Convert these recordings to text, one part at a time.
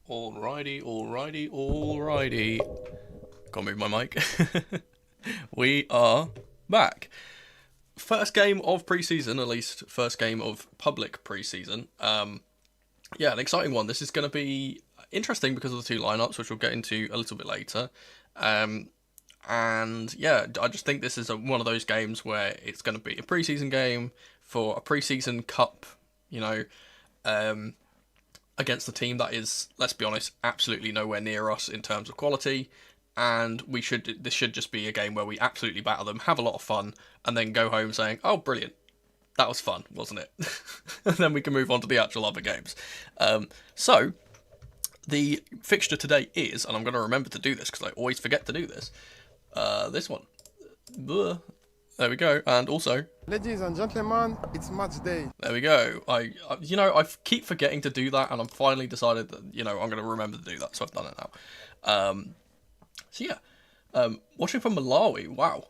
Alrighty. Can't move my mic. We are back. First game of pre-season, at least first game of public pre-season. Yeah, an exciting one. This is going to be interesting because of the two lineups, which we'll get into a little bit later. And yeah, I just think this is one of those games where it's going to be a pre-season game for a pre-season cup, against a team that is, let's be honest, absolutely nowhere near us in terms of quality. And this should just be a game where we absolutely batter them, have a lot of fun, and then go home saying, oh, brilliant, that was fun, wasn't it? And then we can move on to the actual other games. So, the fixture today is, and I'm going to remember to do this because I always forget to do this, this one. There we go, and also... Ladies and gentlemen, it's match day. There we go. I keep forgetting to do that, and I've finally decided that, I'm going to remember to do that, so I've done it now. So yeah, watching from Malawi, wow.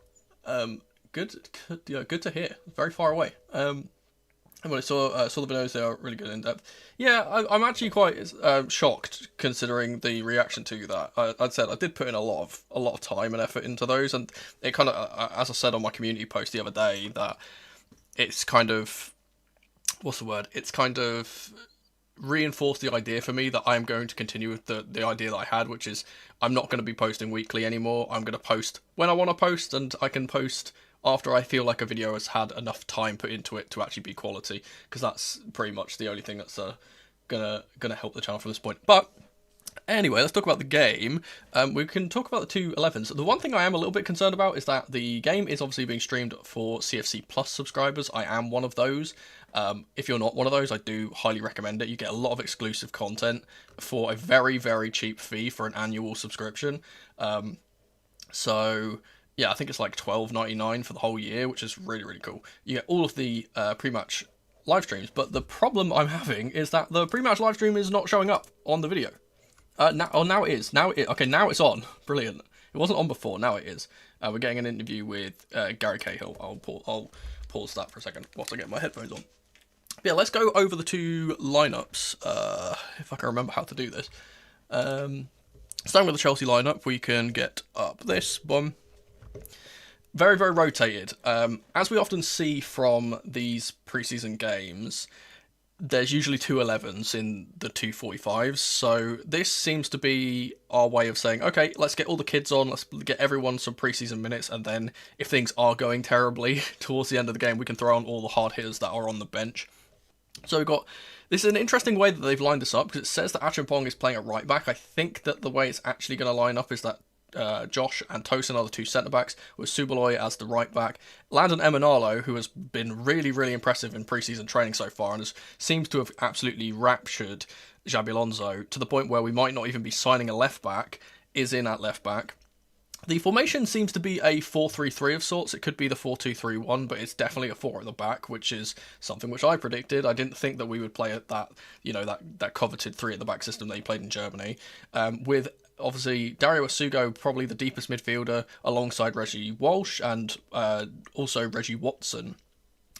Good to hear. Very far away. And when I saw the videos, they are really good in depth. Yeah, I'm actually quite shocked considering the reaction to that. I'd said I did put in a lot of time and effort into those, and it kind of, as I said on my community post the other day, that it's kind of, what's the word? It's kind of reinforced the idea for me that I'm going to continue with the idea that I had, which is I'm not going to be posting weekly anymore. I'm going to post when I want to post, and I can post after I feel like a video has had enough time put into it to actually be quality, because that's pretty much the only thing that's gonna help the channel from this point. But anyway, let's talk about the game. We can talk about the two 11s. The one thing I am a little bit concerned about is that the game is obviously being streamed for CFC Plus subscribers. I am one of those. If you're not one of those, I do highly recommend it. You get a lot of exclusive content for a very, very cheap fee for an annual subscription. So yeah, I think it's like $12.99 for the whole year, which is really, really cool. You get all of the pre-match live streams, but the problem I'm having is that the pre-match live stream is not showing up on the video. Now it is. Okay, now it's on. Brilliant. It wasn't on before. Now it is. We're getting an interview with Gary Cahill. I'll pause that for a second whilst I get my headphones on. But yeah, let's go over the two lineups. If I can remember how to do this. Starting with the Chelsea lineup, we can get up this one. Very, very rotated. As we often see from these preseason games, there's usually two 11s in the two 45s, so this seems to be our way of saying, okay, let's get all the kids on, let's get everyone some preseason minutes, and then if things are going terribly towards the end of the game, we can throw on all the hard hitters that are on the bench. So we've got... This is an interesting way that they've lined this up, because it says that Achimpong is playing at right back. I think that the way it's actually going to line up is that Josh and Tosin are the two centre-backs, with Subaloy as the right-back. Landon Emanalo, who has been really, really impressive in pre-season training so far, and seems to have absolutely raptured Xabi Alonso, to the point where we might not even be signing a left-back, is in at left-back. The formation seems to be a 4-3-3 of sorts. It could be the 4-2-3-1, but it's definitely a 4 at the back, which is something which I predicted. I didn't think that we would play at that, that coveted 3 at the back system that he played in Germany, with obviously Dario Asugo, probably the deepest midfielder, alongside Reggie Walsh, and also Reggie Watson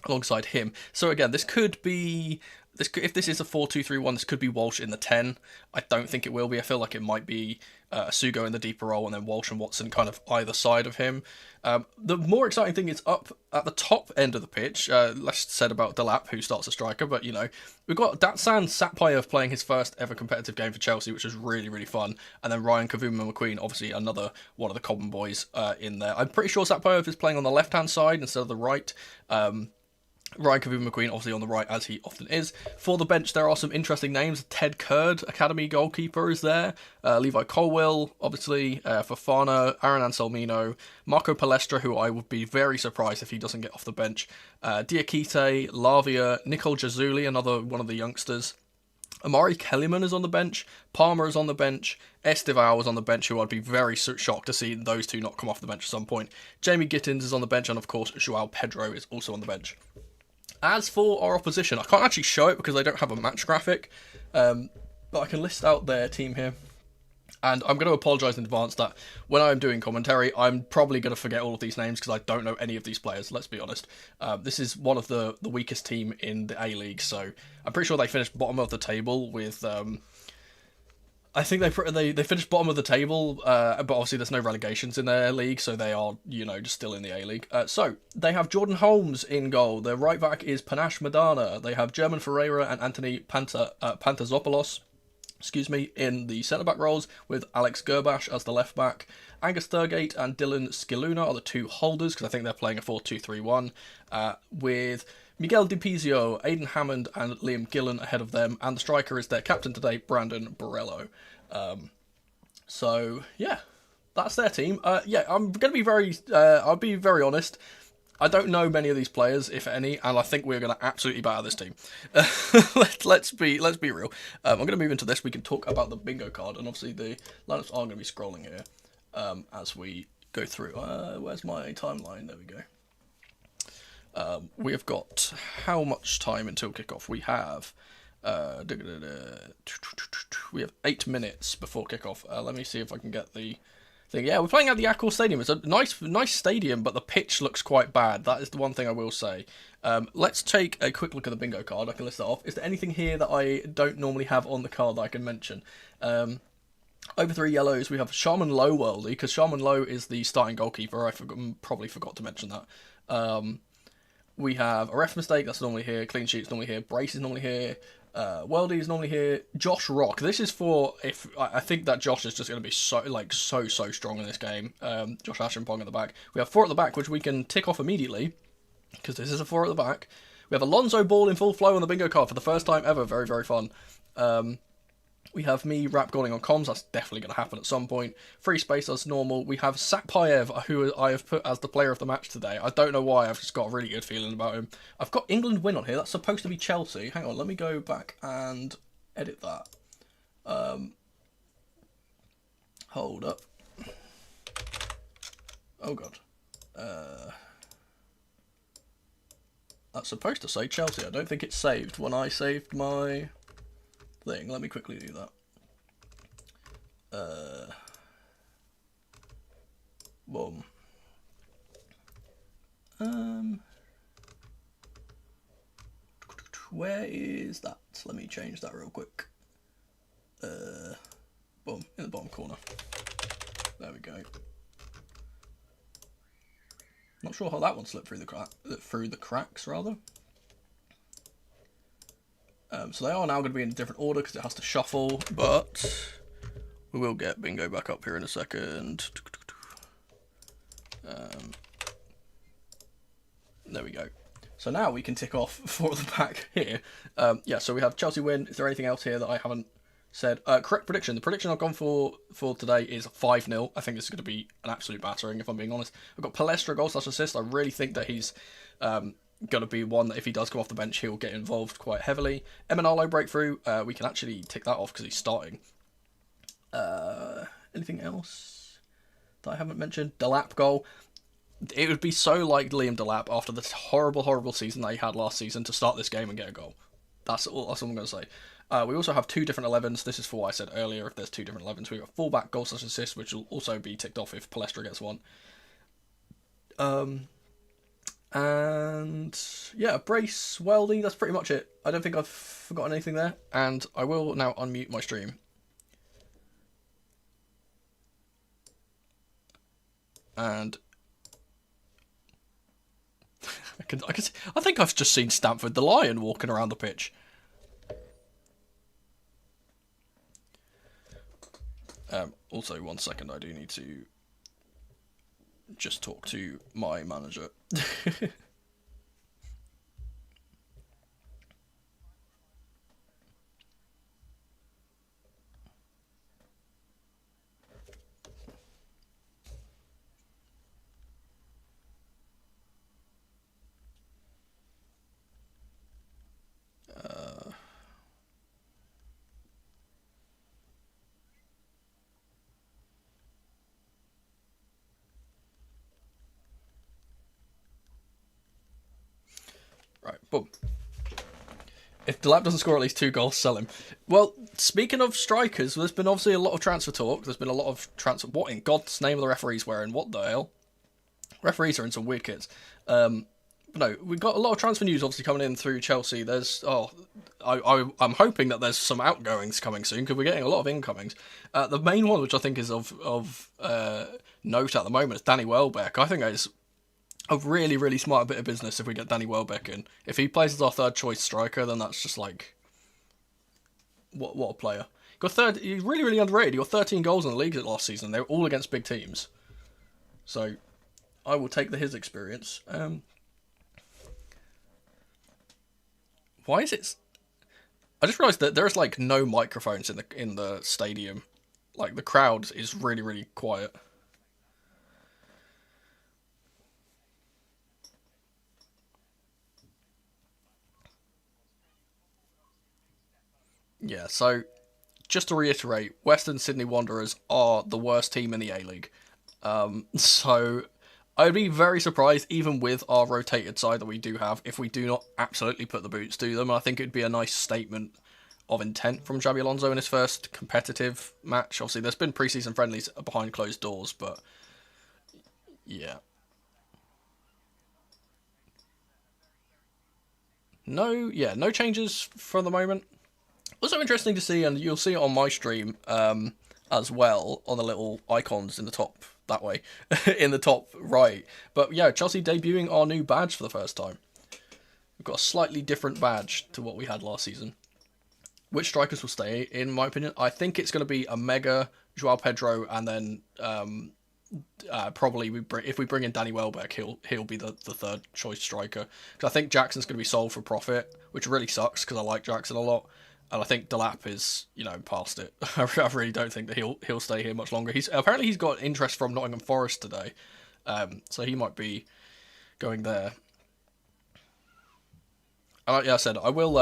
alongside him. So again, this could be... If this is a 4-2-3-1, this could be Walsh in the 10. I don't think it will be. I feel like it might be Asugo in the deeper role, and then Walsh and Watson kind of either side of him. The more exciting thing is up at the top end of the pitch. Less said about Delap, who starts a striker, but, we've got Datsan Satpayev playing his first ever competitive game for Chelsea, which is really, really fun. And then Ryan Kavuma McQueen, obviously another one of the Cobham boys in there. I'm pretty sure Satpayev is playing on the left-hand side instead of the right. Ryan Kavuma McQueen obviously on the right, as he often is. For the bench, there are some interesting names. Ted Kurd, Academy goalkeeper, is there. Levi Colwell, obviously. Fofana, Aaron Anselmino. Marco Palestra, who I would be very surprised if he doesn't get off the bench. Diakite, Lavia, Nicole Jazuli, another one of the youngsters. Amari Kellyman is on the bench. Palmer is on the bench. Estivao is on the bench, who I'd be very shocked to see those two not come off the bench at some point. Jamie Gittins is on the bench, and of course, Joao Pedro is also on the bench. As for our opposition, I can't actually show it because I don't have a match graphic, but I can list out their team here. And I'm going to apologise in advance that when I'm doing commentary, I'm probably going to forget all of these names because I don't know any of these players, let's be honest. This is one of the weakest team in the A-League, so I'm pretty sure they finished bottom of the table with I think they finished bottom of the table, but obviously there's no relegations in their league, so they are, just still in the A-League. So, they have Jordan Holmes in goal. Their right back is Panache Madana. They have German Ferreira and Anthony Pantazopoulos, in the centre-back roles, with Alex Gerbash as the left-back. Angus Thurgate and Dylan Skiluna are the two holders, because I think they're playing a 4-2-3-1, with Miguel DiPizio, Aidan Hammond and Liam Gillen ahead of them, and the striker is their captain today, Brandon Borello. So, yeah, that's their team. I'm going to be I'll be very honest. I don't know many of these players, if any, and I think we're going to absolutely batter this team. Let's be real. I'm going to move into this. We can talk about the bingo card, and obviously the lineups are going to be scrolling here as we go through. Where's my timeline? There we go. We have got how much time until kickoff? We have 8 minutes before kickoff. Let me see if I can get the thing. Yeah, we're playing at the Accor Stadium. It's a nice stadium, but the pitch looks quite bad. That is the one thing I will say. Let's take a quick look at the bingo card. I can list that off. Is there anything here that I don't normally have on the card that I can mention? Over 3 yellows, we have Sharman Lowe worldie, because Sharman Lowe is the starting goalkeeper. I probably forgot to mention that. We have a ref mistake, that's normally here. Clean sheet's normally here. Brace is normally here. Worldie is normally here. Josh Rock. This is for if I think that Josh is just going to be so strong in this game. Josh Ashenpong at the back. We have 4 at the back, which we can tick off immediately because this is a 4 at the back. We have Alonso Ball in full flow on the bingo card for the first time ever. Very, very fun. We have me rap goaling on comms. That's definitely going to happen at some point. Free space as normal. We have Sakpayev, who I have put as the player of the match today. I don't know why. I've just got a really good feeling about him. I've got England win on here. That's supposed to be Chelsea. Hang on. Let me go back and edit that. Hold up. Oh, God. That's supposed to say Chelsea. I don't think it's saved when I saved my thing. Let me quickly do that. Boom. Where is that? Let me change that real quick. Boom, in the bottom corner. There we go. Not sure how that one slipped through the cracks rather. So they are now going to be in a different order because it has to shuffle, but we will get bingo back up here in a second. There we go. So now we can tick off 4 at the back here. So we have Chelsea win. Is there anything else here that I haven't said? Correct prediction. The prediction I've gone for today is 5-0. I think this is going to be an absolute battering, if I'm being honest. I've got Palestra goal/assist. I really think that he's going to be one that if he does come off the bench, he'll get involved quite heavily. Emanalo breakthrough. We can actually tick that off because he's starting. Anything else that I haven't mentioned? Delap goal. It would be so like Liam Delap after the horrible season that he had last season to start this game and get a goal. That's all I'm going to say. We also have 2 different 11s. This is for what I said earlier. If there's 2 different 11s, we've got fullback goal/assist, which will also be ticked off if Palestra gets one. And yeah, brace, welding, that's pretty much it. I don't think I've forgotten anything there. And I will now unmute my stream. And I think I've just seen Stamford the Lion walking around the pitch. Also, 1 second, I do need to just talk to my manager. Right, boom. If Delap doesn't score at least 2 goals, sell him. Well, speaking of strikers, there's been obviously a lot of transfer talk. There's been a lot of transfer... What in God's name are the referees wearing? What the hell? Referees are in some weird kits. no, we've got a lot of transfer news obviously coming in through Chelsea. There's I'm hoping that there's some outgoings coming soon because we're getting a lot of incomings. The main one, which I think is of note at the moment, is Danny Welbeck. I think it's a really, really smart bit of business if we get Danny Welbeck in. If he plays as our third choice striker, then that's just like what a player. He's really, really underrated. He got 13 goals in the league last season. They were all against big teams. So I will take his experience. Why is it? I just realised that there's like no microphones in the stadium. Like the crowd is really, really quiet. Yeah, so just to reiterate, Western Sydney Wanderers are the worst team in the A-League. So I'd be very surprised, even with our rotated side that we do have, if we do not absolutely put the boots to them. I think it'd be a nice statement of intent from Xabi Alonso in his first competitive match. Obviously, there's been pre-season friendlies behind closed doors, but yeah. No changes for the moment. Also interesting to see, and you'll see it on my stream as well, on the little icons in the top, that way, in the top right. But yeah, Chelsea debuting our new badge for the first time. We've got a slightly different badge to what we had last season. Which strikers will stay, in my opinion? I think it's going to be a Mega, Joao Pedro, and then probably if we bring in Danny Welbeck, he'll be the third choice striker. Because I think Jackson's going to be sold for profit, which really sucks because I like Jackson a lot. And I think Delap is, past it. I really don't think that he'll stay here much longer. He's got interest from Nottingham Forest today, so he might be going there. And like I said, I will.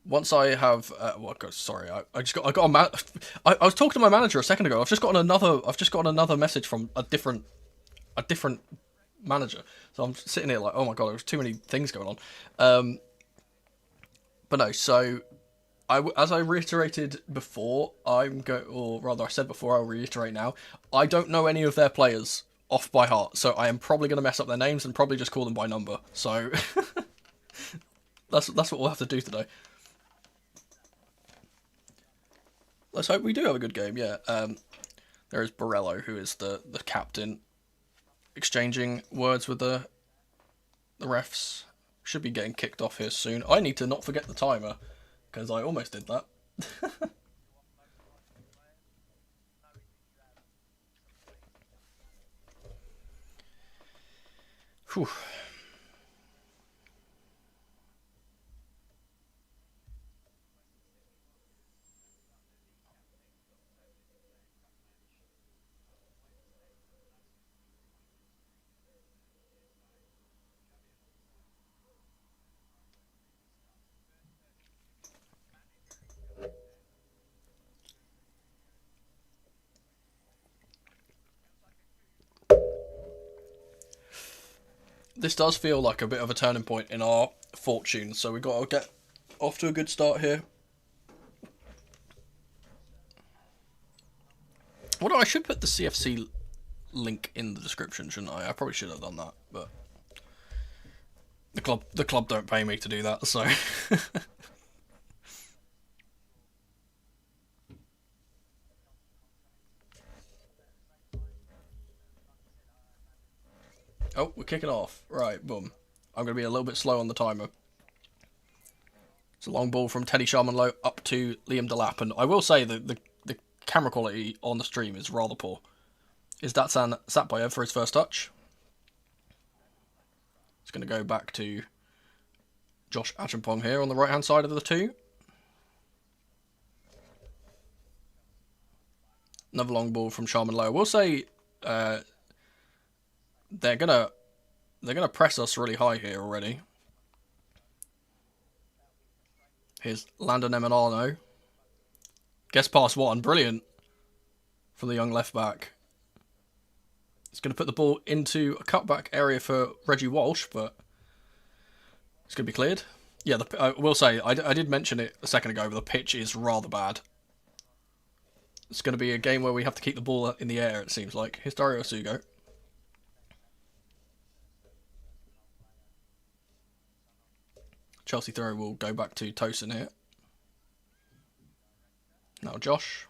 Once I have, sorry, I was talking to my manager a second ago. I've just gotten another message from a different manager. So I'm sitting here like, oh my god, there's too many things going on. But no, so as I reiterated before, or rather I said before, I'll reiterate now. I don't know any of their players off by heart, so I am probably going to mess up their names and probably just call them by number. So that's what we'll have to do today. Let's hope we do have a good game. Yeah. There is Borello, who is the captain, exchanging words with the refs. Should be getting kicked off here soon. I need to not forget the timer, because I almost did that. Whew. This does feel like a bit of a turning point in our fortune, so we've got to get off to a good start here. I should put the CFC link in the description, shouldn't I? I probably should have done that, but the club don't pay me to do that, so. Oh, we're kicking off. Right, boom. I'm going to be a little bit slow on the timer. It's a long ball from Teddy Sharman-Lowe up to Liam Delap, and I will say that the camera quality on the stream is rather poor. Is Datsan Satbayev for his first touch? It's going to go back to Josh Achampong here on the right-hand side of the two. Another long ball from Sharman-Lowe. We'll say they're gonna press us really high here already. Here's Landon Emanano. Gets past one. Brilliant from the young left back. He's going to put the ball into a cutback area for Reggie Walsh, but it's going to be cleared. Yeah, I will say, I did mention it a second ago, but the pitch is rather bad. It's going to be a game where we have to keep the ball in the air, it seems like. Here's Dario Sugo. Chelsea throw will go back to Tosin here. Now Josh.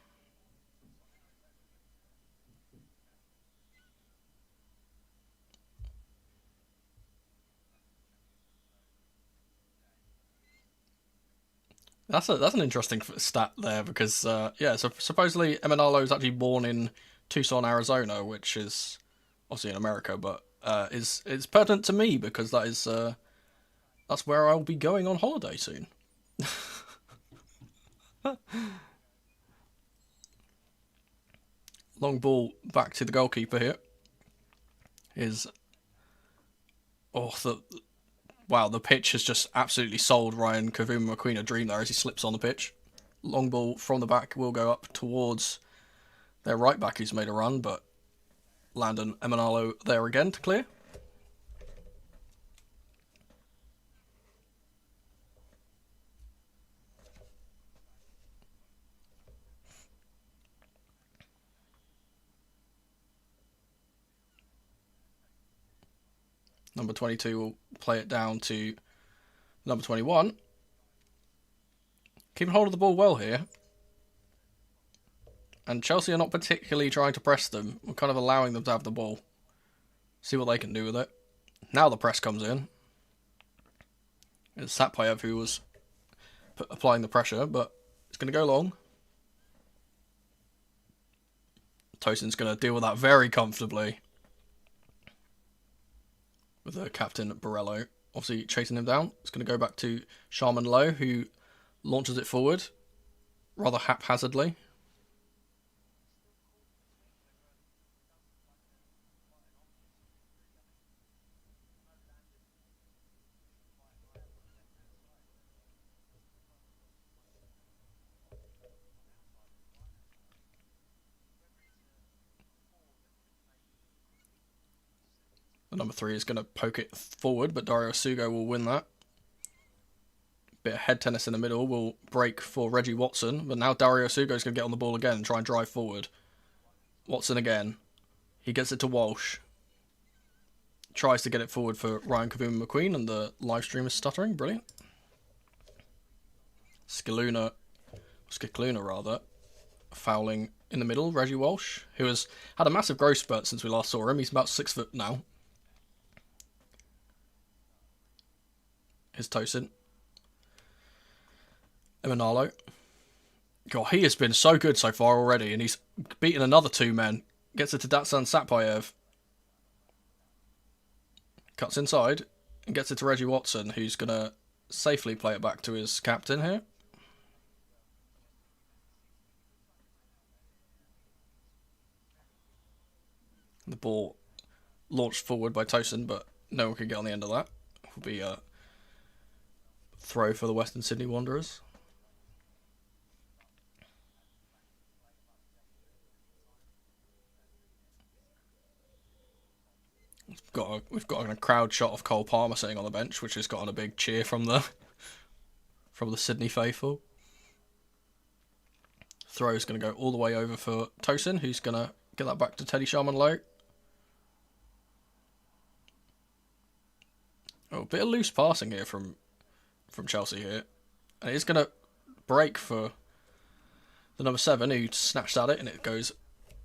That's an interesting stat there because yeah, so supposedly Emanalo is actually born in Tucson, Arizona, which is obviously in America, but is pertinent to me because that's where I'll be going on holiday soon. Long ball back to the goalkeeper here. Wow, the pitch has just absolutely sold Ryan Kavuma McQueen a dream there as he slips on the pitch. Long ball from the back will go up towards their right back who's made a run, but Landon Emanalo there again to clear. Number 22 will play it down to number 21. Keeping hold of the ball well here. And Chelsea are not particularly trying to press them. We're kind of allowing them to have the ball. See what they can do with it. Now the press comes in. It's Satpayev who was applying the pressure, but it's going to go long. Tosin's going to deal with that very comfortably. With the captain Borello obviously chasing him down. It's going to go back to Sharman Lowe, who launches it forward rather haphazardly. The number 3 is going to poke it forward, but Dario Sugo will win that. Bit of head tennis in the middle will break for Reggie Watson, but now Dario Sugo is going to get on the ball again and try and drive forward. Watson again. He gets it to Walsh. Tries to get it forward for Ryan Kavuma McQueen, and the live stream is stuttering. Brilliant. Scicluna rather, fouling in the middle. Reggie Walsh, who has had a massive growth spurt since we last saw him. He's about 6 foot now. Here's Tosin. Emanalo. God, he has been so good so far already, and he's beaten another 2 men. Gets it to Datsan Satpayev. Cuts inside and gets it to Reggie Watson, who's going to safely play it back to his captain here. The ball launched forward by Tosin, but no one can get on the end of that. It will be a throw for the Western Sydney Wanderers. We've got a crowd shot of Cole Palmer sitting on the bench, which has gotten a big cheer from the Sydney faithful. Throw is going to go all the way over for Tosin, who's going to get that back to Teddy Sharman Lowe. Oh, a bit of loose passing here from Chelsea here. And it's going to break for the number 7, who snatched at it, and it goes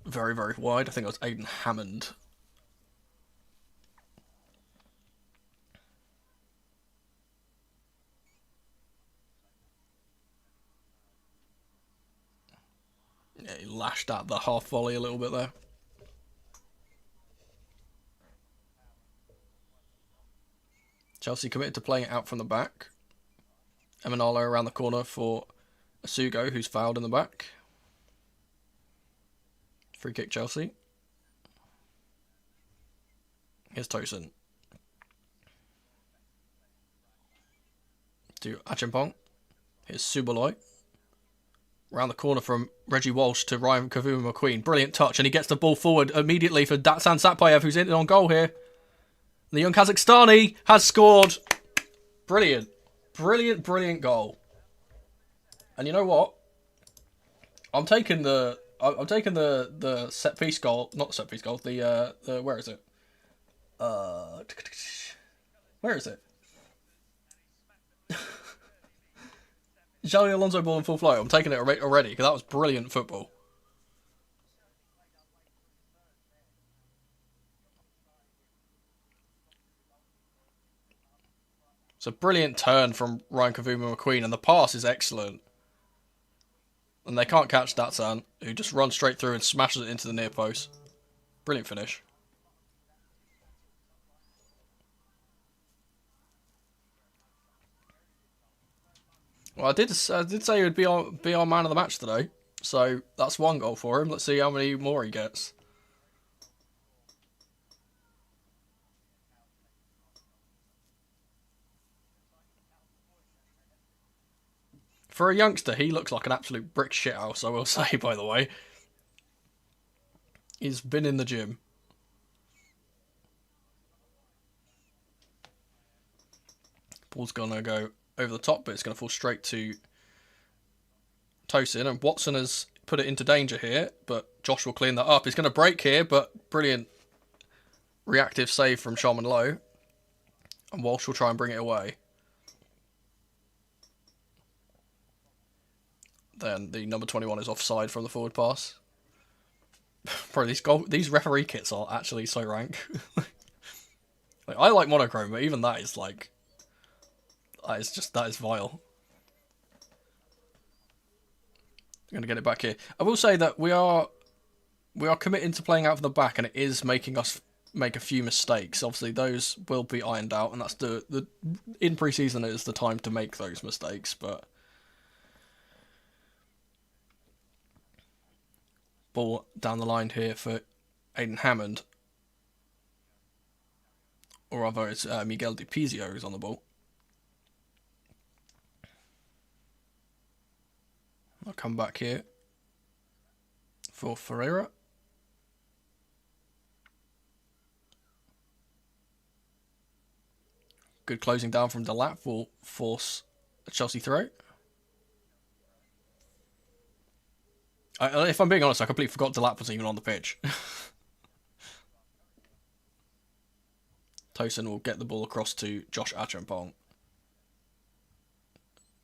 very, very wide. I think it was Aidan Hammond. Yeah, he lashed at the half volley a little bit there. Chelsea committed to playing it out from the back. Emanalo around the corner for Asugo, who's fouled in the back. Free kick Chelsea. Here's Tosin. To Achimpong. Here's Subaloy. Round the corner from Reggie Walsh to Ryan Kavuma McQueen. Brilliant touch, and he gets the ball forward immediately for Datsan Satpayev, who's in on goal here. The young Kazakhstani has scored. Brilliant. Brilliant, brilliant goal. And you know what? I'm taking the I'm taking the set piece goal, not the set piece goal. The where is it? Where is it? Xabi Alonso ball in full flow. I'm taking it already because that was brilliant football. It's a brilliant turn from Ryan Kavuma-McQueen, and the pass is excellent. And they can't catch Datsan, who just runs straight through and smashes it into the near post. Brilliant finish. Well, I did say he would be our man of the match today, so that's one goal for him. Let's see how many more he gets. For a youngster, he looks like an absolute brick shithouse, I will say, by the way. He's been in the gym. Ball's going to go over the top, but it's going to fall straight to Tosin. And Watson has put it into danger here, but Josh will clean that up. He's going to break here, but brilliant reactive save from Sharman Lowe. And Walsh will try and bring it away. Then the number 21 is offside from the forward pass. Bro, these referee kits are actually so rank. Like, I like monochrome, but even that is like... That is vile. I'm going to get it back here. I will say that we are committing to playing out from the back, and it is making us make a few mistakes. Obviously, those will be ironed out, and that's in pre-season is the time to make those mistakes, but... Ball down the line here for Aiden Hammond. Or rather, it's Miguel Di Pizio who's on the ball. I'll come back here for Ferreira. Good closing down from Delap will force a Chelsea throw. If I'm being honest, I completely forgot Delap was even on the pitch. Tosin will get the ball across to Josh Achampong.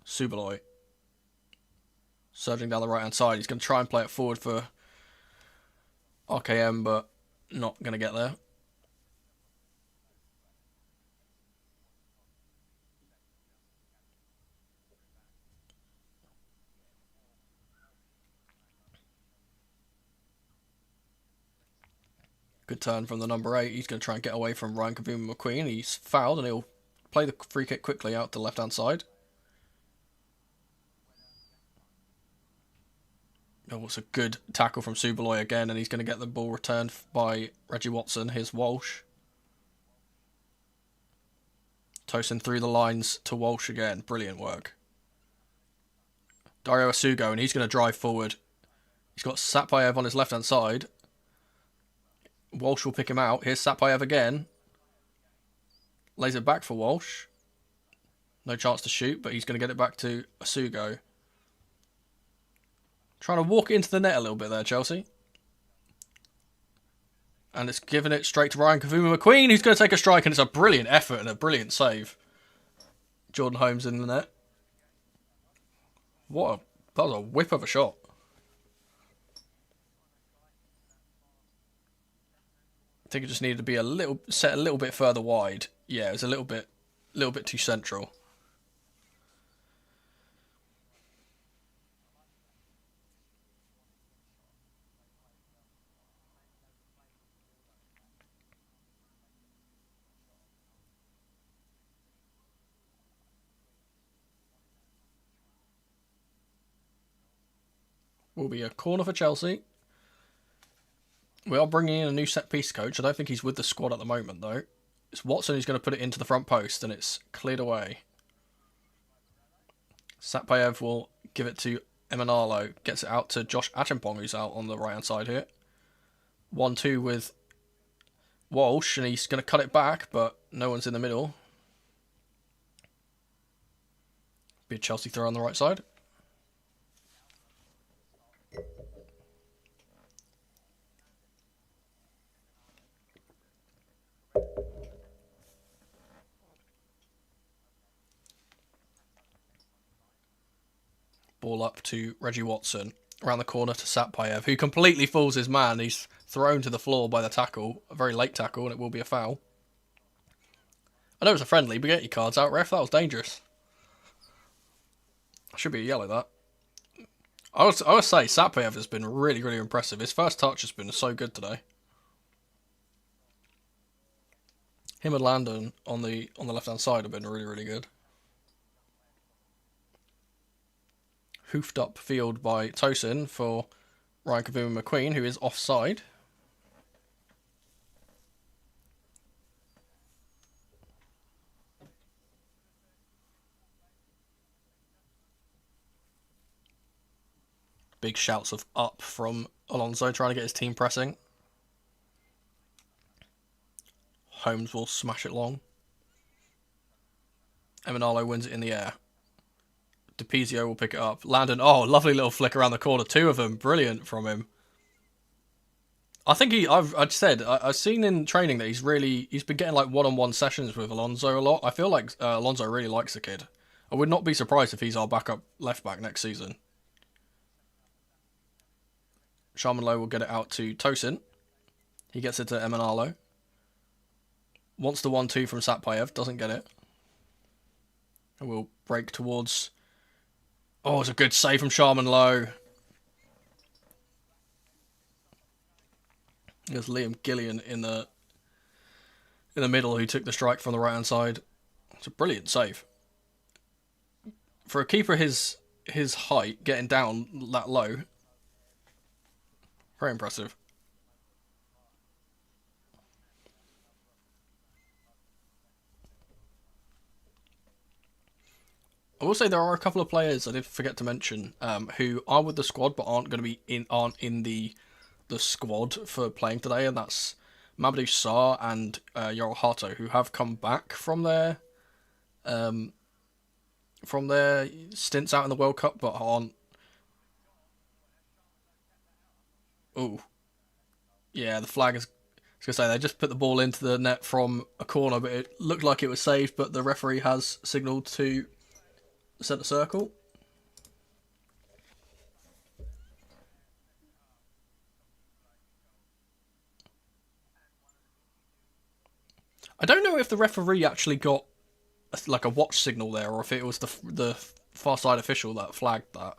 Subaloy. Surging down the right-hand side. He's going to try and play it forward for RKM, but not going to get there. Good turn from the number 8. He's going to try and get away from Ryan Kavuma-McQueen. He's fouled and he'll play the free kick quickly out to the left-hand side. Oh, it's a good tackle from Subaloy again, and he's going to get the ball returned by Reggie Watson. Here's Walsh. Tosin through the lines to Walsh again. Brilliant work. Dario Asugo, and he's going to drive forward. He's got Satpayev on his left-hand side. Walsh will pick him out. Here's Satpayev again. Lays it back for Walsh. No chance to shoot, but he's going to get it back to Asugo. Trying to walk into the net a little bit there, Chelsea. And it's giving it straight to Ryan Kavuma-McQueen, who's going to take a strike, and it's a brilliant effort and a brilliant save. Jordan Holmes in the net. That was a whip of a shot. I think it just needed to be set a little bit further wide. Yeah, it was a little bit too central. Will be a corner for Chelsea. We are bringing in a new set-piece coach. I don't think he's with the squad at the moment, though. It's Watson who's going to put it into the front post, and it's cleared away. Satpayev will give it to Emanalo. Gets it out to Josh Achampong, who's out on the right-hand side here. 1-2 with Walsh, and he's going to cut it back, but no one's in the middle. Be a Chelsea throw on the right side. Ball up to Reggie Watson. Around the corner to Satpayev, who completely fools his man. He's thrown to the floor by the tackle. A very late tackle, and it will be a foul. I know it's a friendly, but get your cards out, ref. That was dangerous. Should be a yellow, that. I would say Satpayev has been really, really impressive. His first touch has been so good today. Him and Landon on the left-hand side have been really, really good. Hoofed up field by Tosin for Ryan Kavuma McQueen, who is offside. Big shouts of up from Alonso, trying to get his team pressing. Holmes will smash it long. Emanalo wins it in the air. DiPizio will pick it up. Landon, oh, lovely little flick around the corner. Two of them, brilliant from him. I think I've seen in training that he's been getting like one-on-one sessions with Alonso a lot. I feel like Alonso really likes the kid. I would not be surprised if he's our backup left back next season. Sharman Lowe will get it out to Tosin. He gets it to Emanalo. Wants the 1-2 from Satpayev, doesn't get it. And we'll break towards... Oh, it's a good save from Sharman Lowe. There's Liam Gillian in the middle who took the strike from the right hand side. It's a brilliant save. For a keeper his height, getting down that low. Very impressive. I will say there are a couple of players I did forget to mention who are with the squad but aren't going to be in the squad for playing today, and that's Mamadou Sarr and Yoel Hato, who have come back from their stints out in the World Cup but aren't. Oh, yeah, the flag is. I was going to say, they just put the ball into the net from a corner, but it looked like it was saved, but the referee has signalled to the centre circle. I don't know if the referee actually got like a watch signal there, or if it was the far side official that flagged that.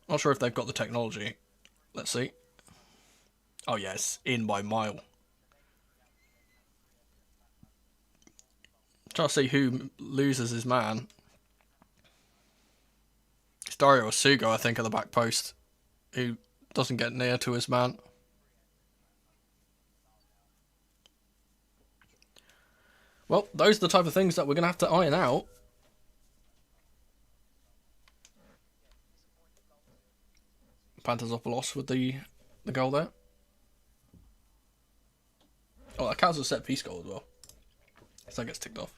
Not sure if they've got the technology. Let's see. Oh yes, in by mile. Trying to see who loses his man. It's Dario Asugo, I think, at the back post, who doesn't get near to his man. Well, those are the type of things that we're going to have to iron out. Pantazopoulos with the goal there. Oh, that counts as a set-piece goal as well. So that gets ticked off.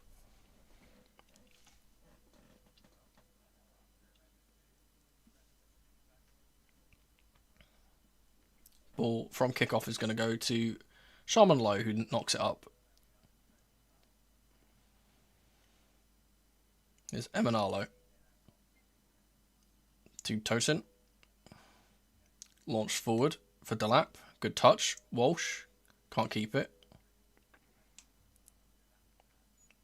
Ball from kickoff is going to go to Sharman Lowe, who knocks it up. Here's Emanalo to Tosin. Launched forward for Delap. Good touch. Walsh can't keep it.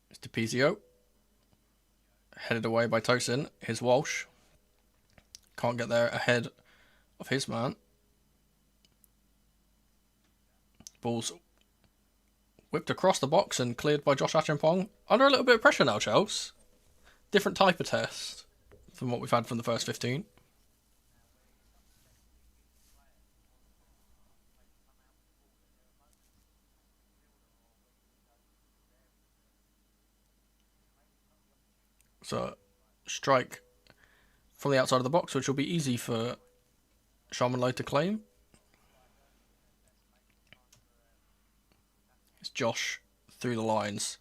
It's DiPizio. Headed away by Tosin. Here's Walsh. Can't get there ahead of his man. Ball's whipped across the box and cleared by Josh Achimpong. Under a little bit of pressure now, Chelsea. Different type of test from what we've had from the first 15. So, strike from the outside of the box, which will be easy for Sharman Lowe to claim. It's Josh through the lines.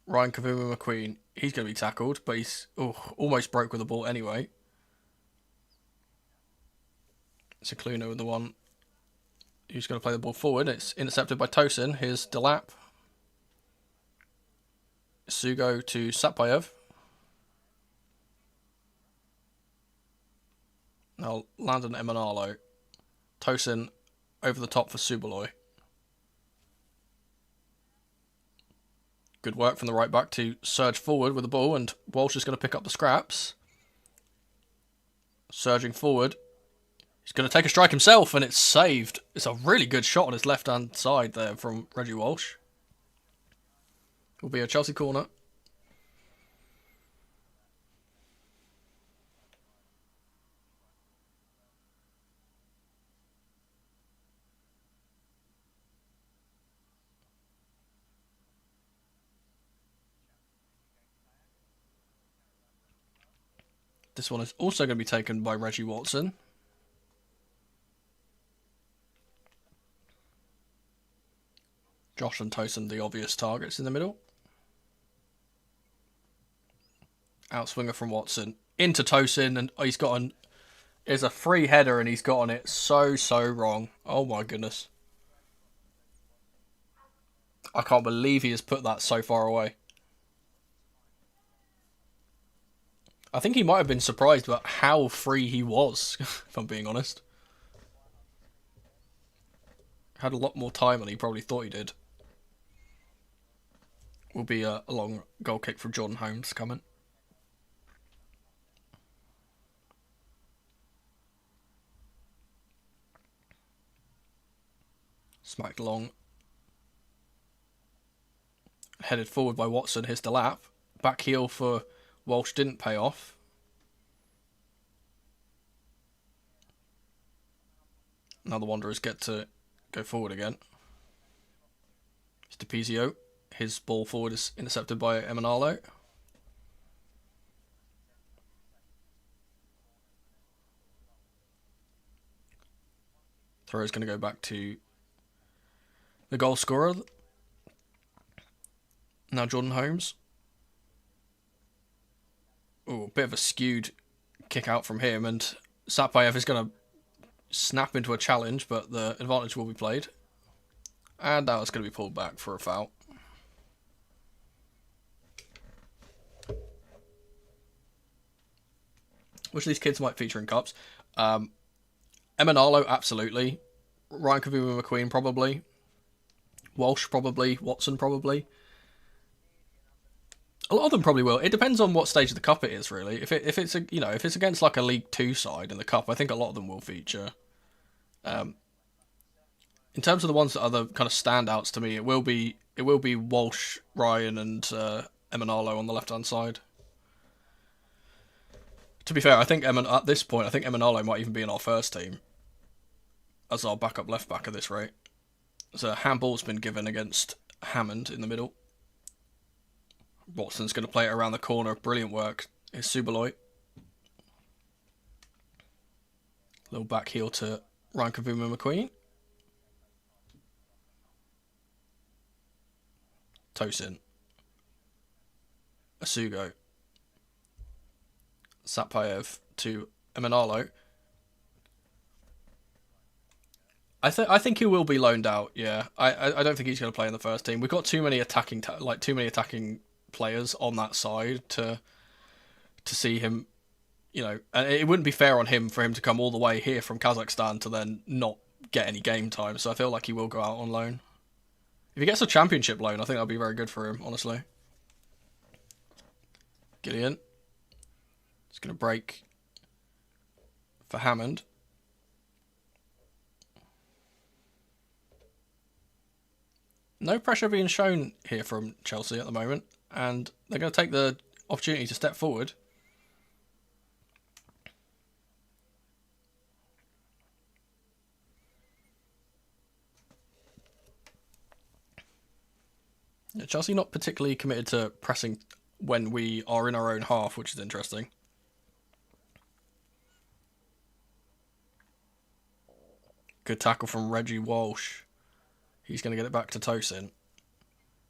Ryan Kavuma McQueen, he's going to be tackled, but he's almost broke with the ball anyway. Cicluna with the one who's going to play the ball forward. It's intercepted by Tosin. Here's Delap. Sugo to Satpayev. Now Landon Emanalo. Tosin over the top for Subaloy. Good work from the right back to surge forward with the ball, and Walsh is going to pick up the scraps. Surging forward. He's going to take a strike himself, and it's saved. It's a really good shot on his left-hand side there from Reggie Walsh. It will be a Chelsea corner. This one is also going to be taken by Reggie Watson. Josh and Tosin, the obvious targets in the middle. Outswinger from Watson into Tosin, and he's got an... It's a free header, and he's got on it so wrong. Oh my goodness. I can't believe he has put that so far away. I think he might have been surprised about how free he was, if I'm being honest. Had a lot more time than he probably thought he did. Will be a long goal kick from Jordan Holmes coming. Smacked long. Headed forward by Watson. Here's Delap. Back heel for Walsh didn't pay off. Now the Wanderers get to go forward again. It's DiPizio. His ball forward is intercepted by Emanalo. Throw is going to go back to the goal scorer. Now Jordan Holmes. Ooh, a bit of a skewed kick out from him, and Satpayev is going to snap into a challenge, but the advantage will be played. And that was going to be pulled back for a foul. Which of these kids might feature in cups? Emanalo, absolutely. Ryan Kavuma McQueen, probably. Walsh, probably. Watson, probably. A lot of them probably will. It depends on what stage of the cup it is, really. If it's against like a League Two side in the cup, I think a lot of them will feature. In terms of the ones that are the kind of standouts to me, it will be Walsh, Ryan, and Emanalo on the left hand side. To be fair, I think at this point, I think Emanalo might even be in our first team as our backup left back at this rate. So a handball's been given against Hammond in the middle. Watson's going to play it around the corner. Brilliant work. Here's Subaloy. Little back heel to Ryan Kavuma McQueen. Tosin. Asugo. Satpayev to Emanalo. I think he will be loaned out. Yeah, I don't think he's going to play in the first team. We've got too many attacking players on that side to see him. You know, and it wouldn't be fair on him for him to come all the way here from Kazakhstan to then not get any game time. So I feel like he will go out on loan. If he gets a championship loan, I think that'll be very good for him, honestly. Gillian. It's going to break for Hammond. No pressure being shown here from Chelsea at the moment, and they're going to take the opportunity to step forward. Yeah, Chelsea not particularly committed to pressing when we are in our own half, which is interesting. Good tackle from Reggie Walsh. He's going to get it back to Tosin.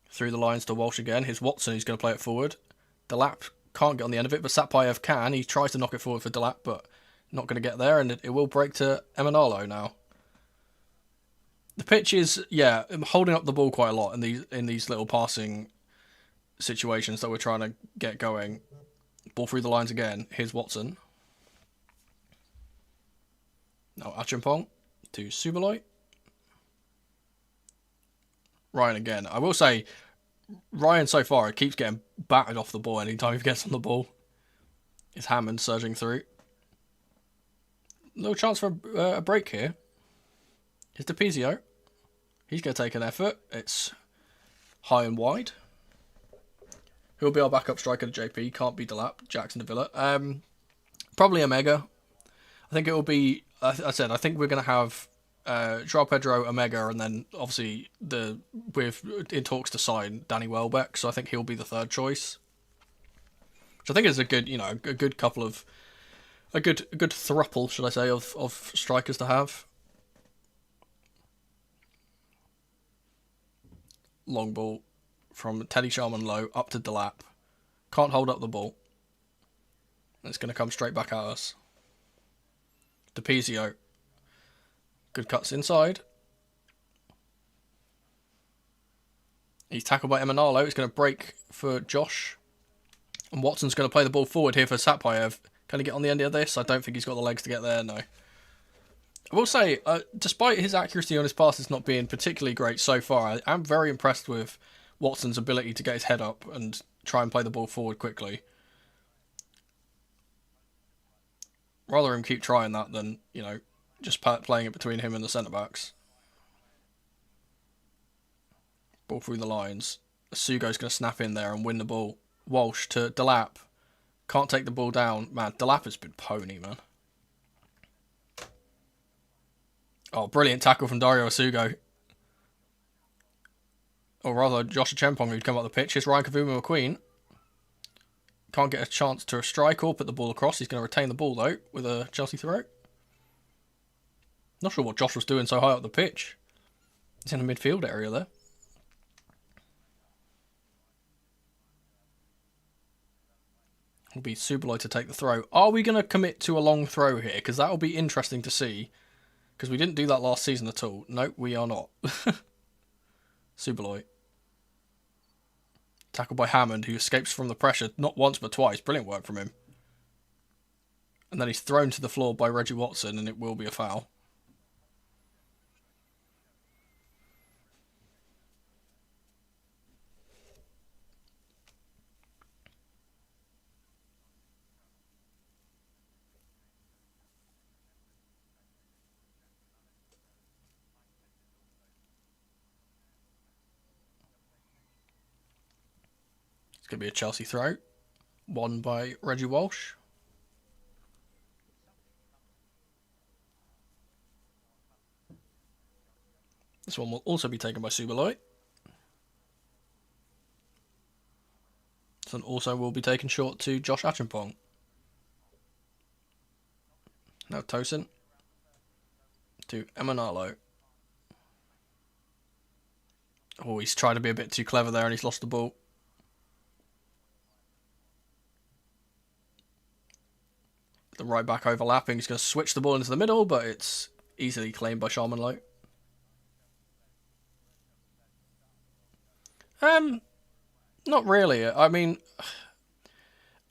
Through the lines to Walsh again. Here's Watson who's going to play it forward. Delap can't get on the end of it, but Satpayev can. He tries to knock it forward for Delap, but not going to get there, and it will break to Emanalo now. The pitch is, yeah, holding up the ball quite a lot in these little passing situations that we're trying to get going. Ball through the lines again. Here's Watson. Now Achimpong to Subaloi. Ryan again. I will say, Ryan so far keeps getting battered off the ball anytime he gets on the ball. It's Hammond surging through. No chance for a break here. Here's DePizio. He's going to take an effort. It's high and wide. Who'll be our backup striker to JP? Can't be Delap. Jackson to Villa. Probably Omega. I think it will be... I think we're going to have Joao Pedro, Omega, and then obviously we're in talks to sign Danny Welbeck, so I think he'll be the third choice. Which I think is a good, a good couple of... A good thruple, should I say, of strikers to have. Long ball from Teddy Sharman low up to Delap. Can't hold up the ball. It's going to come straight back at us. DePizio. Good cuts inside. He's tackled by Emanalo. It's going to break for Josh. And Watson's going to play the ball forward here for Satpayev. Can he get on the end of this? I don't think he's got the legs to get there, no. I will say, despite his accuracy on his passes not being particularly great so far, I am very impressed with Watson's ability to get his head up and try and play the ball forward quickly. Rather him keep trying that than, just playing it between him and the centre-backs. Ball through the lines. Sugo's going to snap in there and win the ball. Walsh to Delap. Can't take the ball down. Man, Delap has been pony, man. Oh, brilliant tackle from Dario Asugo. Or rather, Josh Chempong who'd come up the pitch. Here's Ryan Kavuma McQueen. Can't get a chance to strike or put the ball across. He's going to retain the ball, though, with a Chelsea throw. Not sure what Josh was doing so high up the pitch. He's in the midfield area there. It'll be Subaloi to take the throw. Are we going to commit to a long throw here? Because that will be interesting to see. Because we didn't do that last season at all. No, we are not. Subaloi. Tackled by Hammond, who escapes from the pressure not once but twice. Brilliant work from him. And then he's thrown to the floor by Reggie Watson, and it will be a foul. It's going to be a Chelsea throw. Won by Reggie Walsh. This one will also be taken by Subaloi. This one also will be taken short to Josh Achimpong. Now Tosin to Emanalo. Oh, he's tried to be a bit too clever there and he's lost the ball. The right back overlapping. He's going to switch the ball into the middle, but it's easily claimed by Sharman Lowe. Not really. I mean,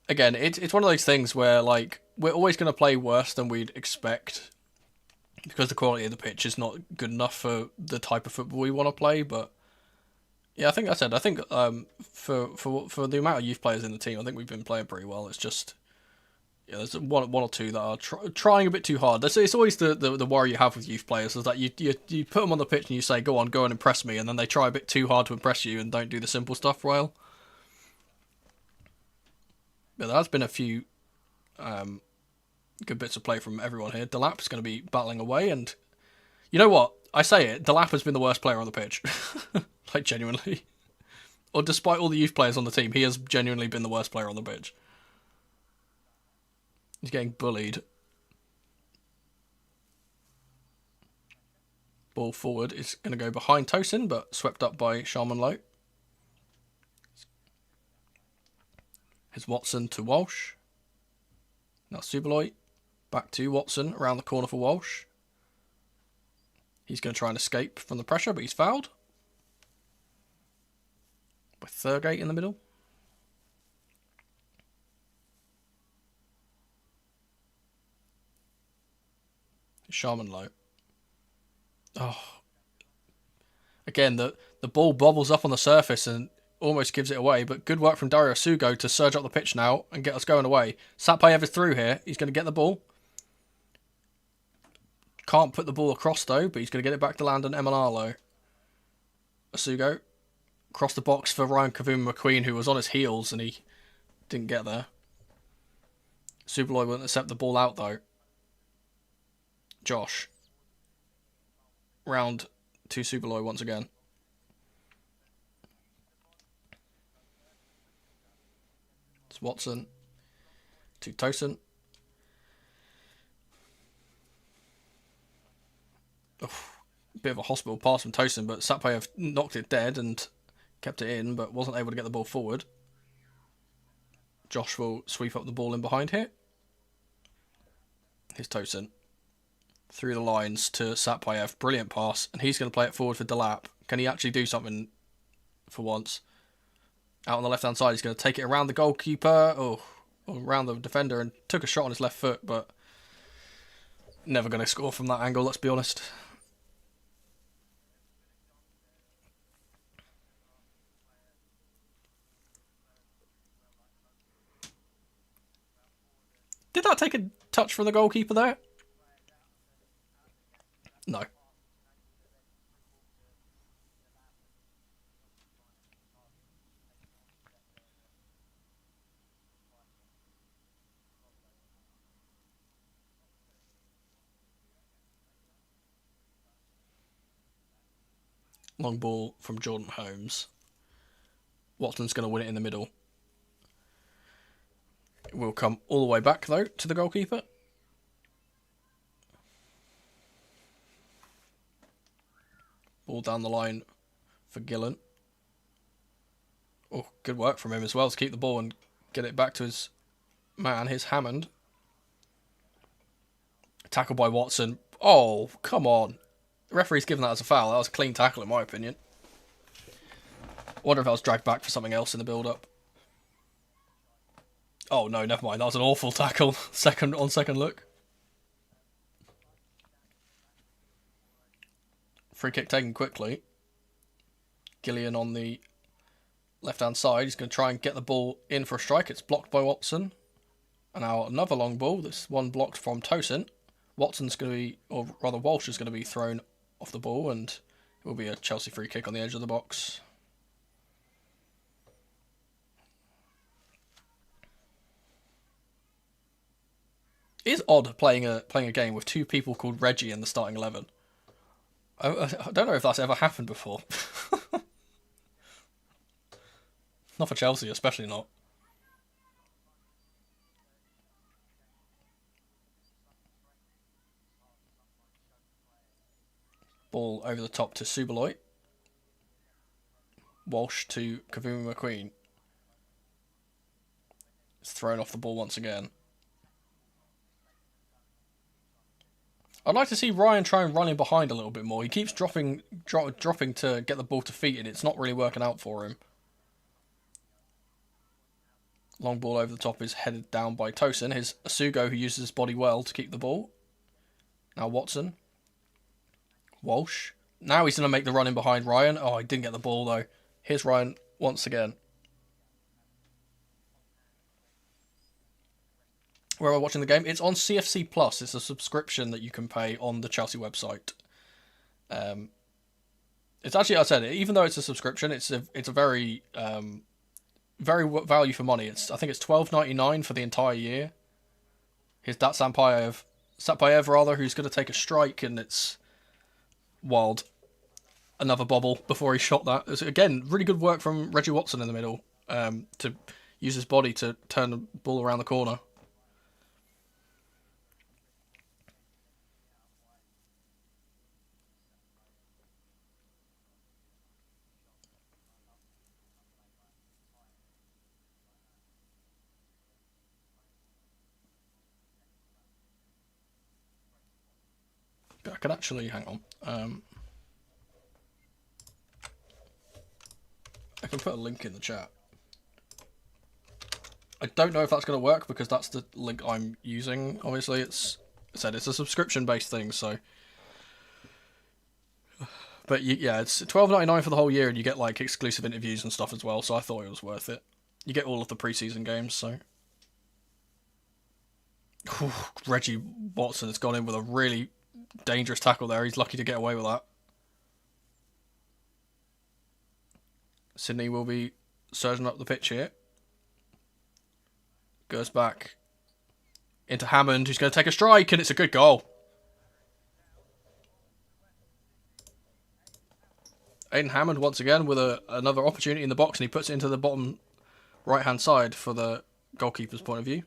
again, it's one of those things where, like, we're always going to play worse than we'd expect because the quality of the pitch is not good enough for the type of football we want to play. But yeah, I think for the amount of youth players in the team, I think we've been playing pretty well. It's just, yeah, there's one or two that are trying a bit too hard. It's always the worry you have with youth players is that you put them on the pitch and you say, go and impress me, and then they try a bit too hard to impress you and don't do the simple stuff well. But there has been a few good bits of play from everyone here. Delap's going to be battling away, and you know what? I say it, Delap has been the worst player on the pitch. Like, genuinely. Or despite all the youth players on the team, he has genuinely been the worst player on the pitch. He's getting bullied. Ball forward is going to go behind Tosin, but swept up by Sharman Lowe. Here's Watson to Walsh. Now Subaloi. Back to Watson, around the corner for Walsh. He's going to try and escape from the pressure, but he's fouled. With Thurgate in the middle. Shaman low. Oh. Again, the ball bobbles up on the surface and almost gives it away, but good work from Dario Sugo to surge up the pitch now and get us going away. Satpayev is through here. He's going to get the ball. Can't put the ball across though, but he's going to get it back to Landon Emanalo. Asugo. Across the box for Ryan Kavuma McQueen, who was on his heels and he didn't get there. Superloy wouldn't accept the ball out though. Josh. Round to Superloy once again. It's Watson to Tosin. Bit of a hospital pass from Tosin, but Satpayev knocked it dead and kept it in, but wasn't able to get the ball forward. Josh will sweep up the ball in behind here. Here's Tosin. Through the lines to Satpayev. Brilliant pass, and he's going to play it forward for Delap. Can he actually do something for once? Out on the left-hand side, he's going to take it around the goalkeeper, or around the defender, and took a shot on his left foot, but never going to score from that angle, let's be honest. Did that take a touch from the goalkeeper there? No. Long ball from Jordan Holmes. Watson's going to win it in the middle. It will come all the way back, though, to the goalkeeper. Ball down the line for Gillen. Oh, good work from him as well to keep the ball and get it back to his man, his Hammond. Tackle by Watson. Oh, come on. The referee's given that as a foul. That was a clean tackle, in my opinion. Wonder if that was dragged back for something else in the build-up. Oh, no, never mind. That was an awful tackle. Second look. Free kick taken quickly. Gillian on the left-hand side. He's going to try and get the ball in for a strike. It's blocked by Watson. And now another long ball. This one blocked from Tosin. Watson's going to be, or rather Walsh is going to be thrown off the ball, and it will be a Chelsea free kick on the edge of the box. It is odd playing a game with two people called Reggie in the starting 11. I don't know if that's ever happened before. Not for Chelsea, especially not. Ball over the top to Subaloy. Walsh to Kavuma McQueen. It's thrown off the ball once again. I'd like to see Ryan try and run in behind a little bit more. He keeps dropping to get the ball to feet, and it's not really working out for him. Long ball over the top is headed down by Tosin. Here's Asugo, who uses his body well to keep the ball. Now Watson. Walsh. Now he's going to make the run in behind Ryan. Oh, he didn't get the ball, though. Here's Ryan once again. Where am I watching the game? It's on CFC Plus. It's a subscription that you can pay on the Chelsea website. It's actually, I said it, even though it's a subscription, it's a very very value for money. I think it's $12.99 for the entire year. Here's that Satpayev rather, who's going to take a strike, and it's wild. Another bobble before he shot that. It was, again, really good work from Reggie Watson in the middle to use his body to turn the ball around the corner. Back could actually, hang on. I can put a link in the chat. I don't know if that's going to work because that's the link I'm using. Obviously, it's a subscription-based thing, so. But yeah, it's $12.99 for the whole year, and you get like exclusive interviews and stuff as well. So I thought it was worth it. You get all of the preseason games, so. Whew, Reggie Watson has gone in with a really dangerous tackle there. He's lucky to get away with that. Sydney will be surging up the pitch here. Goes back into Hammond, who's going to take a strike, and it's a good goal. Aiden Hammond once again with another opportunity in the box, and he puts it into the bottom right-hand side for the goalkeeper's point of view.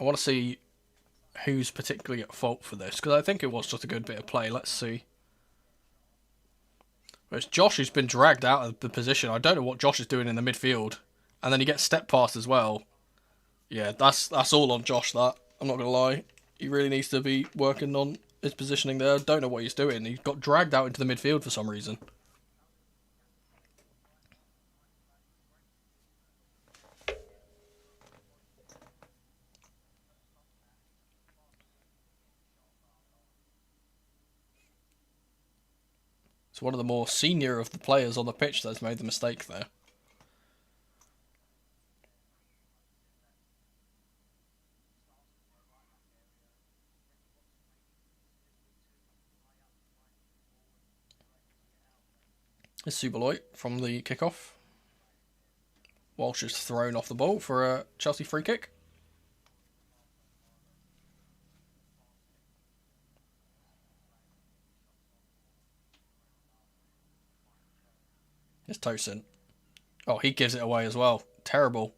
I want to see who's particularly at fault for this, because I think it was just a good bit of play. Let's see. It's Josh who's been dragged out of the position. I don't know what Josh is doing in the midfield. And then he gets step past as well. Yeah, that's all on Josh, that. I'm not going to lie. He really needs to be working on his positioning there. I don't know what he's doing. He got dragged out into the midfield for some reason. It's one of the more senior of the players on the pitch that's made the mistake there. It's Subaloy from the kickoff. Walsh is thrown off the ball for a Chelsea free kick. It's Tosin. Oh, he gives it away as well. Terrible.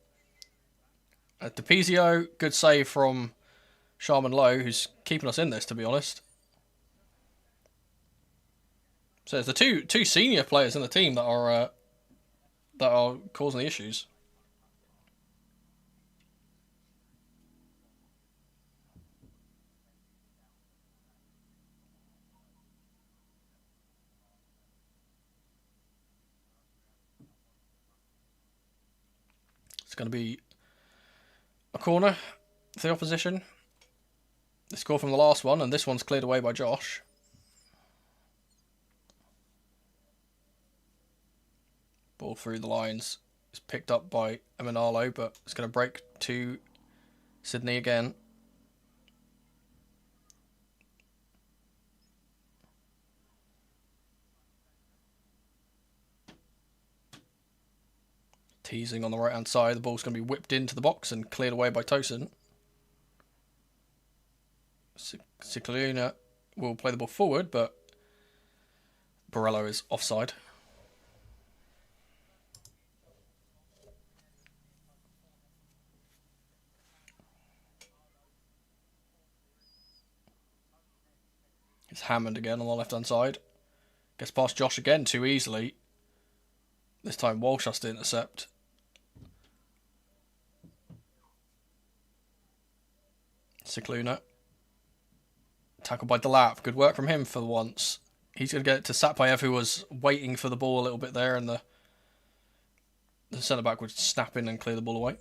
DePizio, good save from Sharman Lowe, who's keeping us in this, to be honest. So it's the two senior players in the team that are causing the issues. It's going to be a corner for the opposition. They score from the last one, and this one's cleared away by Josh. Ball through the lines. It's picked up by Emanalo, but it's going to break to Sydney again. Teasing on the right-hand side. The ball's going to be whipped into the box and cleared away by Tosin. Cicluna will play the ball forward, but Borello is offside. It's Hammond again on the left-hand side. Gets past Josh again too easily. This time Walsh has to intercept. Cicluna. Tackled by Delap. Good work from him for once. He's going to get it to Satpayev, who was waiting for the ball a little bit there, and the centre-back would snap in and clear the ball away.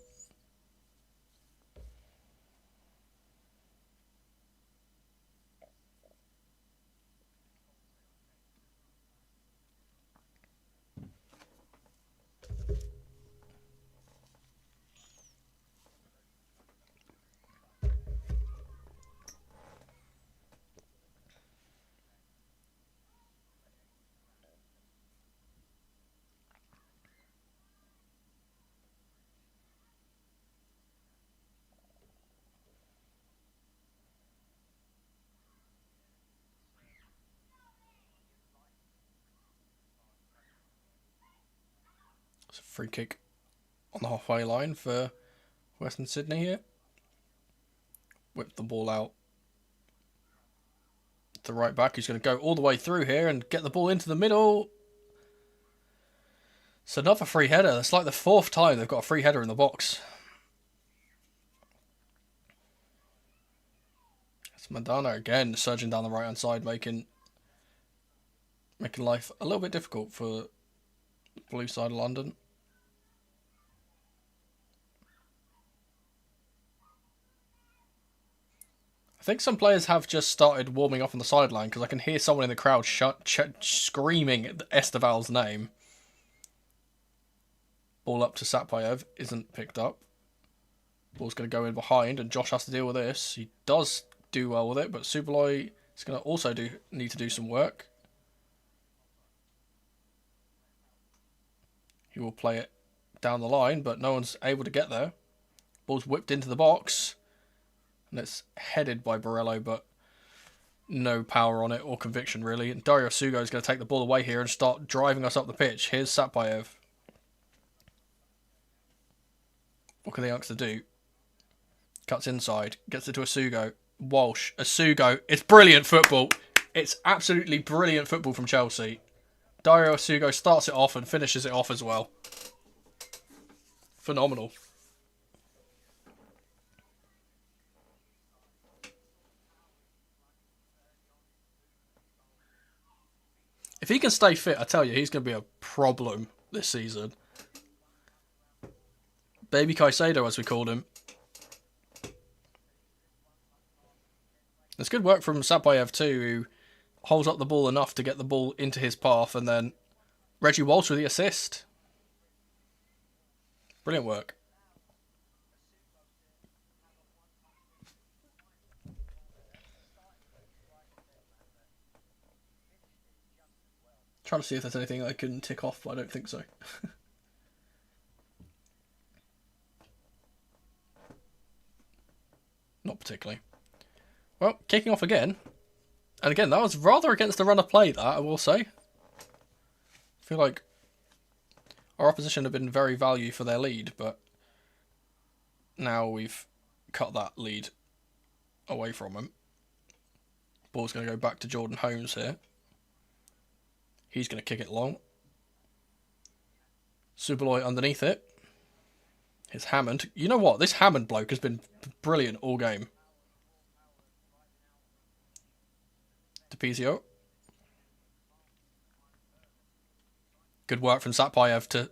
It's a free kick on the halfway line for Western Sydney here. Whip the ball out to right back. He's going to go all the way through here and get the ball into the middle. It's another free header. It's like the 4th time they've got a free header in the box. It's Madonna again surging down the right hand side, making life a little bit difficult for the blue side of London. I think some players have just started warming up on the sideline because I can hear someone in the crowd screaming Esteval's name. Ball up to Satpayev, isn't picked up. Ball's going to go in behind and Josh has to deal with this. He does do well with it, but Subaloy is going to also need to do some work. He will play it down the line, but no one's able to get there. Ball's whipped into the box. And it's headed by Borello, but no power on it or conviction, really. And Dario Sugo is going to take the ball away here and start driving us up the pitch. Here's Satpayev. What can the youngster do? Cuts inside. Gets it to Asugo. Walsh. Asugo. It's brilliant football. It's absolutely brilliant football from Chelsea. Dario Asugo starts it off and finishes it off as well. Phenomenal. If he can stay fit, I tell you, he's going to be a problem this season. Baby Caicedo, as we called him. It's good work from Satpayev too, who holds up the ball enough to get the ball into his path, and then Reggie Walsh with the assist. Brilliant work. Trying to see if there's anything I can tick off, but I don't think so. Not particularly. Well, kicking off again. And again, that was rather against the run of play, that, I will say. I feel like our opposition have been very value for their lead, but now we've cut that lead away from them. Ball's going to go back to Jordan Holmes here. He's going to kick it long. Subaloy underneath it. Here's Hammond. You know what? This Hammond bloke has been brilliant all game. DePizio. Good work from Satpayev to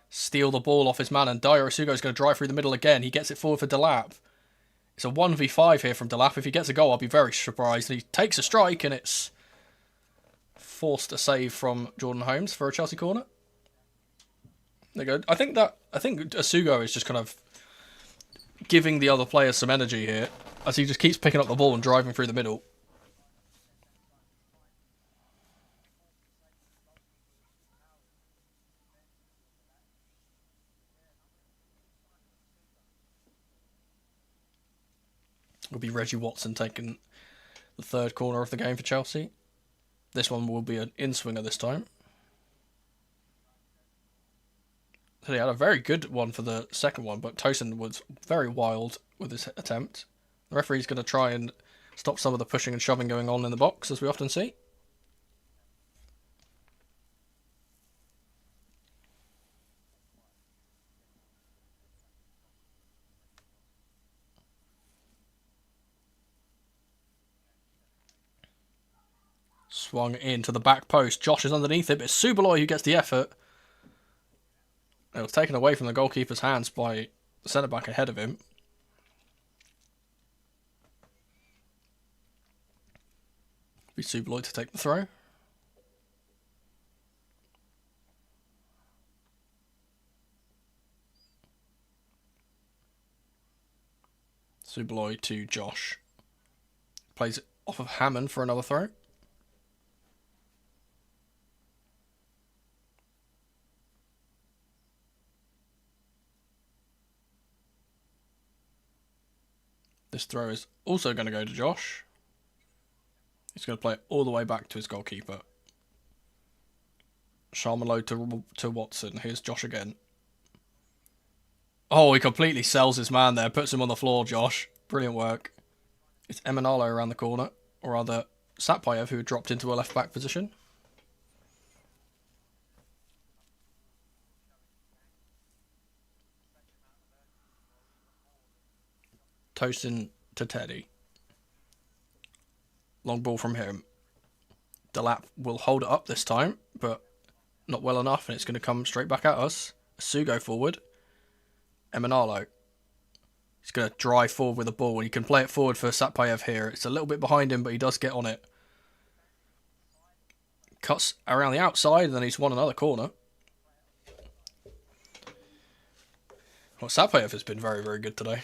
steal the ball off his man, and Dario Asugo is going to drive through the middle again. He gets it forward for Delap. It's a 1v5 here from Delap. If he gets a goal, I'll be very surprised. And he takes a strike, and it's forced a save from Jordan Holmes for a Chelsea corner. There you go. I think Asugo is just kind of giving the other players some energy here as he just keeps picking up the ball and driving through the middle. Will be Reggie Watson taking the third corner of the game for Chelsea. This one will be an in-swinger this time. So he had a very good one for the second one, but Tosin was very wild with his attempt. The referee's going to try and stop some of the pushing and shoving going on in the box, as we often see. Swung into the back post. Josh is underneath it, but it's Subaloy who gets the effort. It was taken away from the goalkeeper's hands by the centre-back ahead of him. Be Subaloy to take the throw. Subaloy to Josh. Plays it off of Hammond for another throw. This throw is also going to go to Josh. He's going to play it all the way back to his goalkeeper. Sharmalo to Watson. Here's Josh again. Oh, he completely sells his man there. Puts him on the floor, Josh. Brilliant work. It's Emanalo around the corner. Or rather, Satpayev, who dropped into a left-back position. Tosin to Teddy. Long ball from him. Delap will hold it up this time, but not well enough, and it's going to come straight back at us. Sugo forward. Emanalo. He's going to drive forward with the ball, and he can play it forward for Satpayev here. It's a little bit behind him, but he does get on it. Cuts around the outside, and then he's won another corner. Well, Satpayev has been very, very good today.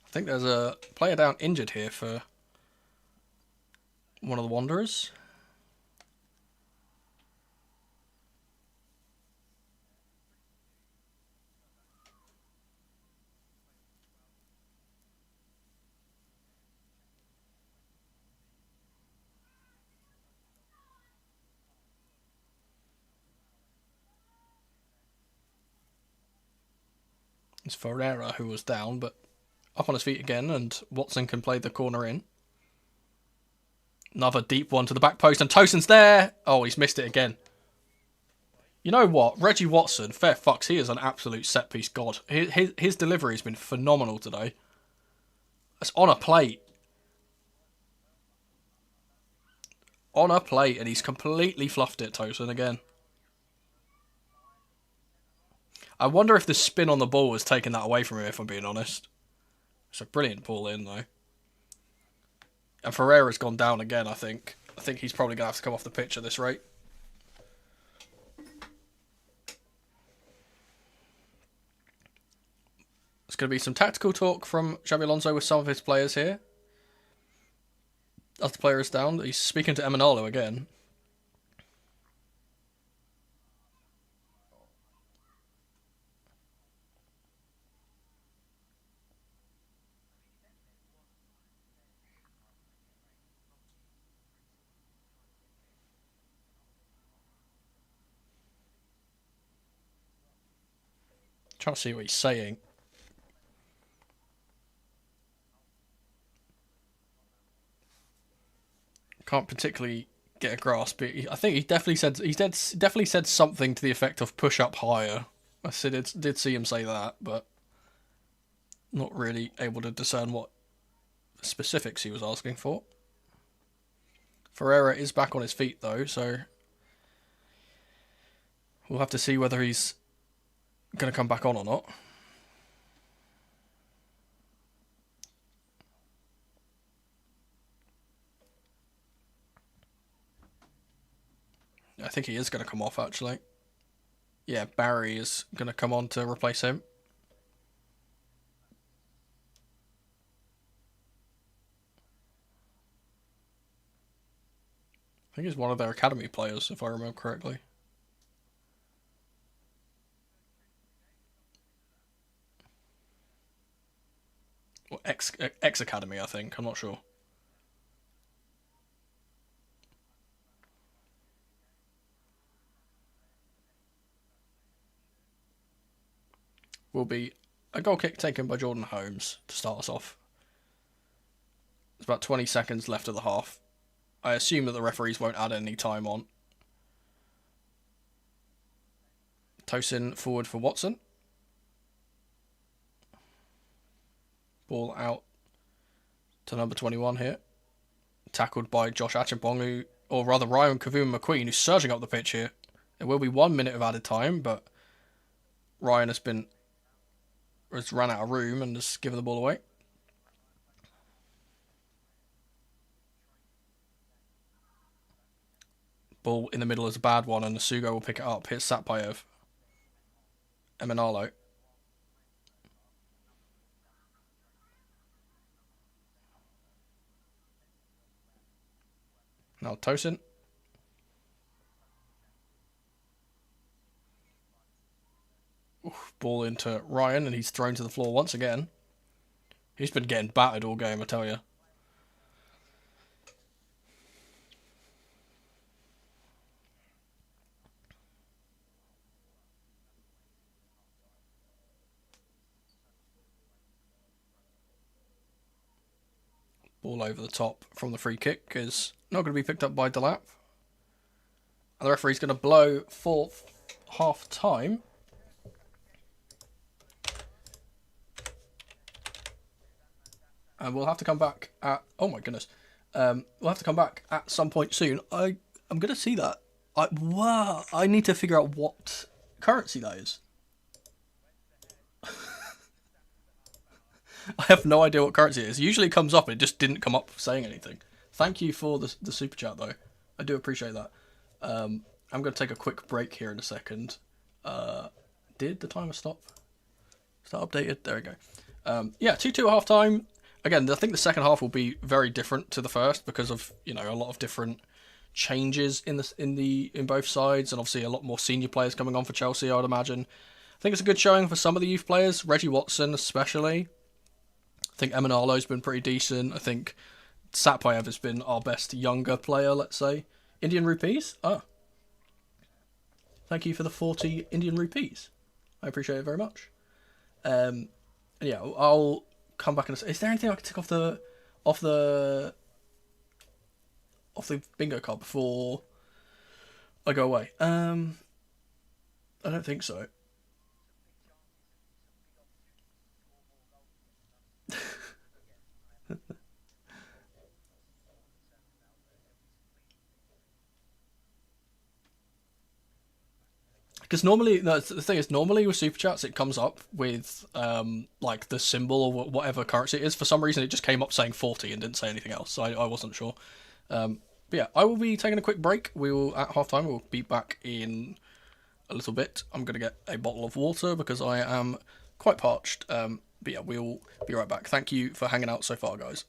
I think there's a player down injured here for one of the Wanderers. It's Ferreira who was down, but up on his feet again, and Watson can play the corner in. Another deep one to the back post, and Tosin's there! Oh, he's missed it again. You know what? Reggie Watson, fair fucks, he is an absolute set-piece god. His delivery has been phenomenal today. It's on a plate. On a plate, and he's completely fluffed it, Tosin, again. I wonder if the spin on the ball has taken that away from him, if I'm being honest. It's a brilliant ball in, though. And Ferreira's gone down again, I think. I think he's probably going to have to come off the pitch at this rate. There's going to be some tactical talk from Xabi Alonso with some of his players here. As the player is down, he's speaking to Emanalo again. Trying to see what he's saying. Can't particularly get a grasp, but I think he definitely said something to the effect of push up higher. I did see him say that, but not really able to discern what specifics he was asking for. Ferreira is back on his feet though, so we'll have to see whether he's going to come back on or not. I think he is going to come off, actually. Yeah, Barry is going to come on to replace him. I think he's one of their academy players, if I remember correctly. Or ex-academy, I think. I'm not sure. Will be a goal kick taken by Jordan Holmes to start us off. There's about 20 seconds left of the half. I assume that the referees won't add any time on. Tosin forward for Watson. Ball out to number 21 here. Tackled by Josh Achimbong, or rather Ryan Kavuma McQueen, who's surging up the pitch here. There will be 1 minute of added time, but Ryan has ran out of room and has given the ball away. Ball in the middle is a bad one, and Sugo will pick it up. Hits Satpayev. Emanalo. Now Tosin. Ball into Ryan, and he's thrown to the floor once again. He's been getting battered all game, I tell you. Ball over the top from the free kick is not going to be picked up by Delap. And the referee's going to blow for half time. And we'll have to come back at... Oh my goodness. We'll have to come back at some point soon. I'm going to see that. Wow, I need to figure out what currency that is. I have no idea what currency it is. Usually it comes up and it just didn't come up saying anything. Thank you for the super chat though. I do appreciate that. I'm going to take a quick break here in a second. Did the timer stop? Is that updated? There we go. Yeah, 2-2 at half time. Again, I think the second half will be very different to the first because of, you know, a lot of different changes in both sides, and obviously a lot more senior players coming on for Chelsea, I'd imagine. I think it's a good showing for some of the youth players, Reggie Watson especially. I think Emanalo's been pretty decent. I think Satpayev has been our best younger player, let's say. Indian rupees? Oh. Thank you for the 40 Indian rupees. I appreciate it very much. And yeah, I'll come back and say, is there anything I can tick off the bingo card before I go away? I don't think so. Because normally, no, the thing is, normally with super chats, it comes up with like the symbol or whatever currency it is. For some reason, it just came up saying 40 and didn't say anything else. So I wasn't sure. But yeah, I will be taking a quick break. We will at halftime. We'll be back in a little bit. I'm gonna get a bottle of water because I am quite parched. But yeah, we'll be right back. Thank you for hanging out so far, guys.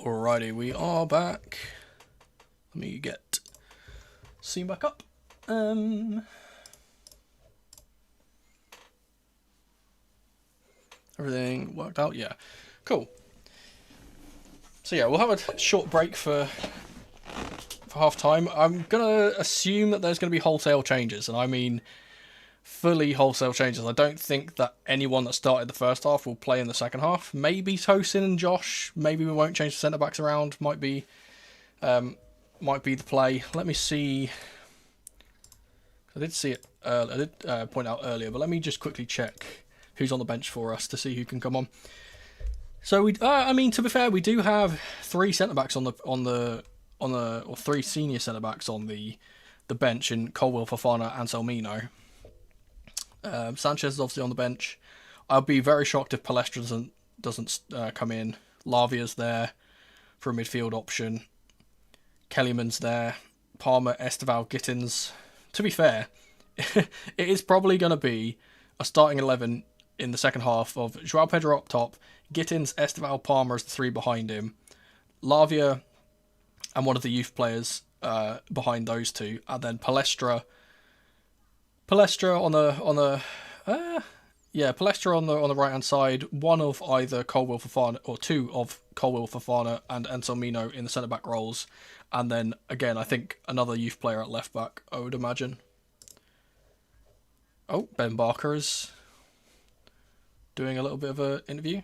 Alrighty, we are back. Let me get scene back up. Everything worked out? Yeah. Cool. So yeah, we'll have a short break for half time. I'm gonna assume that there's gonna be wholesale changes, and I mean fully wholesale changes. I don't think that anyone that started the first half will play in the second half. Maybe Tosin and Josh. Maybe we won't change the centre backs around. Might be the play. Let me see. I did see it. I did point out earlier, but let me just quickly check who's on the bench for us to see who can come on. So we, I mean, to be fair, we do have 3 centre backs or 3 senior centre backs on the bench in Colwill, Fofana, and Selmino. Sanchez is obviously on the bench. I'll be very shocked if Palestra doesn't come in. Lavia's there for a midfield option. Kellyman's there. Palmer, Esteval, Gittins. To be fair, it is probably going to be a starting 11 in the second half of Joao Pedro up top, Gittins, Esteval, Palmer as the 3 behind him, Lavia and one of the youth players behind those 2, and then Palestra on the right hand side, one of either Colwill Fofana or 2 of Colwill Fofana and Anselmino in the centre back roles, and then again I think another youth player at left back, I would imagine. Oh, Ben Barker is doing a little bit of an interview.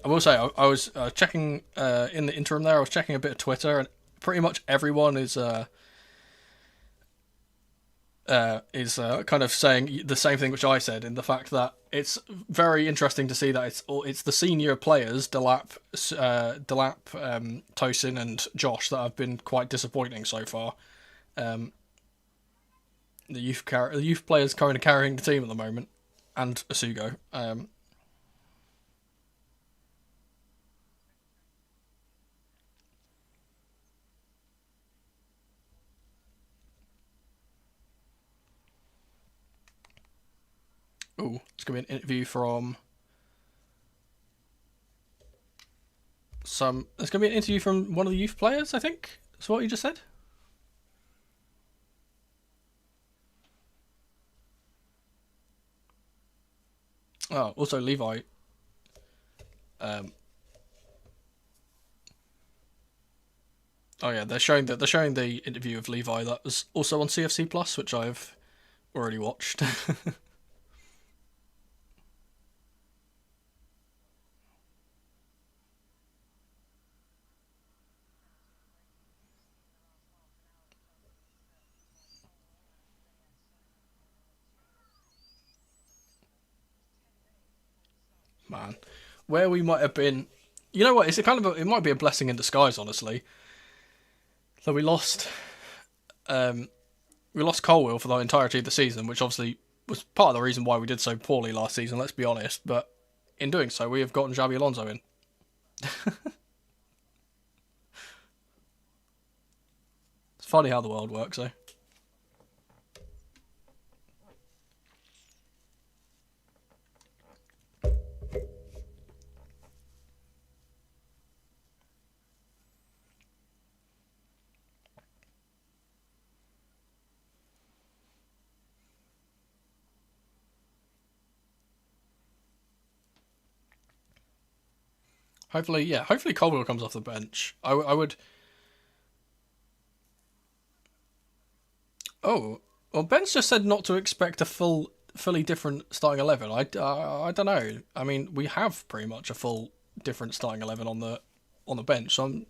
I will say I was checking in the interim there. I was checking a bit of Twitter, and pretty much everyone is kind of saying the same thing which I said, in the fact that it's very interesting to see that it's the senior players, Delap, Tosin, and Josh, that have been quite disappointing so far. The youth players kind of carrying the team at the moment, and Asugo. Oh, it's going to be an interview from There's going to be an interview from one of the youth players, I think. That's what you just said. Oh, also Levi. Oh yeah, they're showing the interview of Levi that was also on CFC Plus, which I've already watched. Man, where we might have been, you know what? It's it might be a blessing in disguise, honestly. So we lost Colwill for the entirety of the season, which obviously was part of the reason why we did so poorly last season. Let's be honest, but in doing so, we have gotten Xabi Alonso in. It's funny how the world works, though. Hopefully Colwill comes off the bench. I would. Oh, well, Ben's just said not to expect a fully different starting 11. I don't know. I mean, we have pretty much a full different starting 11 on the bench, so we'll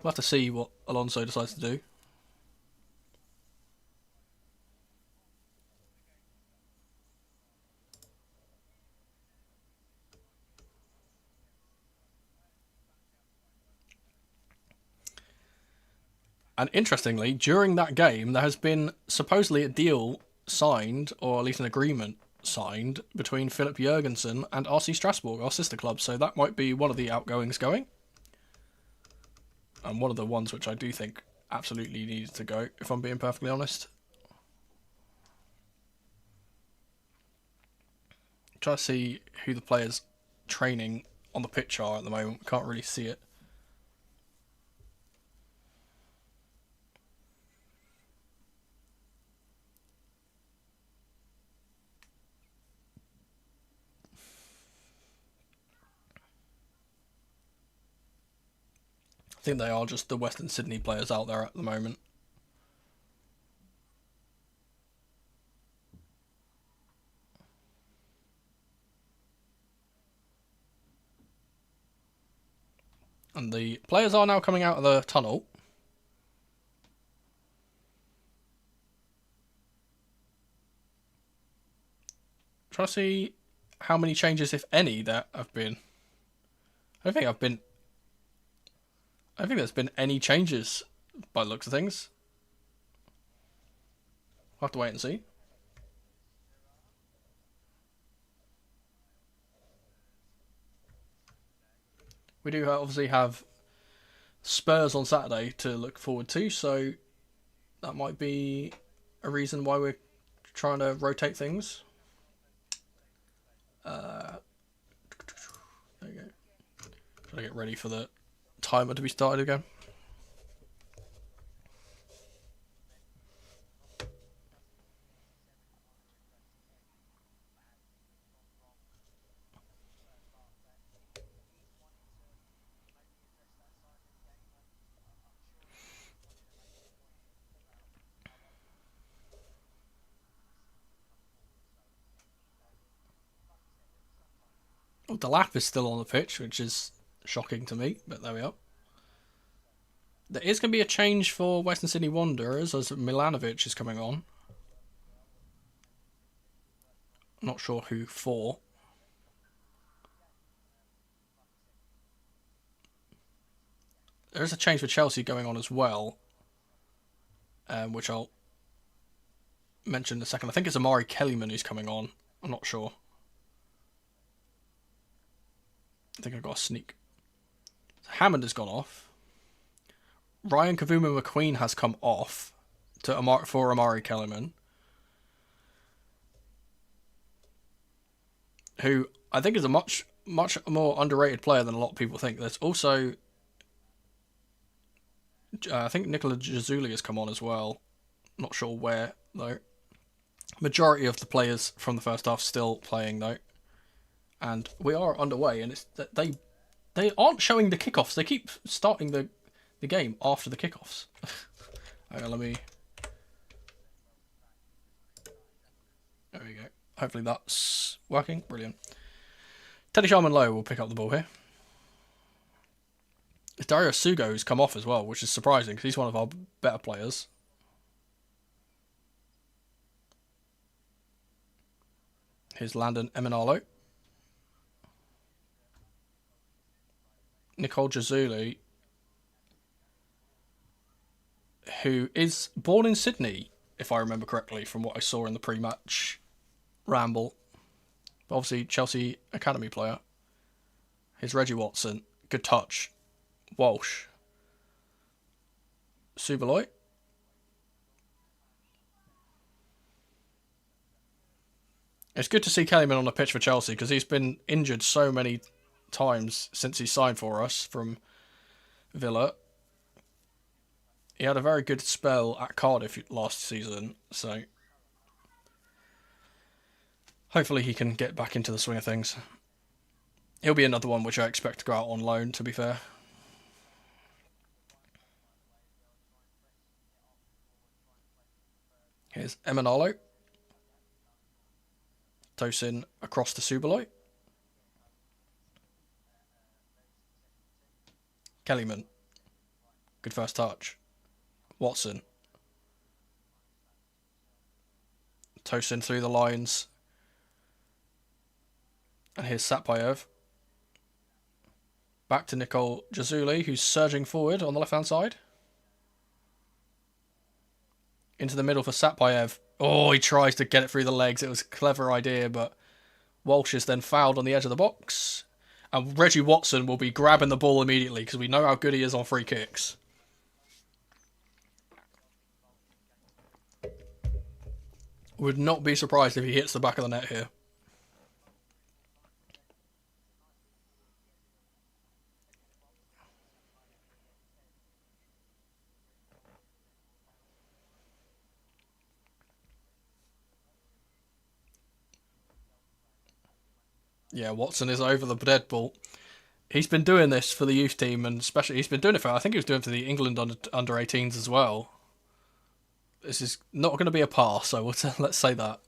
have to see what Alonso decides to do. And interestingly, during that game, there has been supposedly a deal signed, or at least an agreement signed, between Philip Jurgensen and RC Strasbourg, our sister club. So that might be one of the outgoings going. And one of the ones which I do think absolutely needed to go, if I'm being perfectly honest. Trying to see who the players training on the pitch are at the moment. Can't really see it. I think they are just the Western Sydney players out there at the moment. And the players are now coming out of the tunnel. Trying to see how many changes, if any, there have been. I don't think there's been any changes by the looks of things. We'll have to wait and see. We do obviously have Spurs on Saturday to look forward to, so that might be a reason why we're trying to rotate things. There you go. Trying to get ready for the timer to be started again. Well, the lap is still on the pitch, which is shocking to me, but there we are. There is going to be a change for Western Sydney Wanderers as Milanovic is coming on. I'm not sure who for. There is a change for Chelsea going on as well, which I'll mention in a second. I think it's Amari Kellyman who's coming on. I'm not sure. I think I got a sneak. Hammond has gone off. Ryan Kavuma McQueen has come off for Amari Kellyman, who I think is a much more underrated player than a lot of people think. There's also, I think Nicola Jazuli has come on as well. Not sure where though. Majority of the players from the first half still playing though. And we are underway, and it's that they aren't showing the kickoffs. They keep starting the game after the kickoffs. Hang on, let me. There we go. Hopefully that's working. Brilliant. Teddy Sharman Lowe will pick up the ball here. It's Dario Sugo who's come off as well, which is surprising because he's one of our better players. Here's Landon Eminalo. Nicole Jazuli, who is born in Sydney, if I remember correctly, from what I saw in the pre-match ramble. Obviously, Chelsea Academy player. Here's Reggie Watson. Good touch. Walsh. Subaloy. It's good to see Kellyman on the pitch for Chelsea because he's been injured so many times since he signed for us from Villa. He had a very good spell at Cardiff last season, so hopefully he can get back into the swing of things. He'll be another one which I expect to go out on loan, to be fair. Here's Eminalo. Tosin across to Subaloy. Kellyman. Good first touch. Watson. Tosin through the lines. And here's Satpayev. Back to Nicole Jazuli, who's surging forward on the left-hand side. Into the middle for Satpayev. Oh, he tries to get it through the legs. It was a clever idea, but Walsh is then fouled on the edge of the box. And Reggie Watson will be grabbing the ball immediately because we know how good he is on free kicks. Would not be surprised if he hits the back of the net here. Yeah, Watson is over the dead ball. He's been doing this for the youth team, and especially he's been doing it for, I think he was doing it for the England under 18s as well. This is not going to be a pass, so let's say that.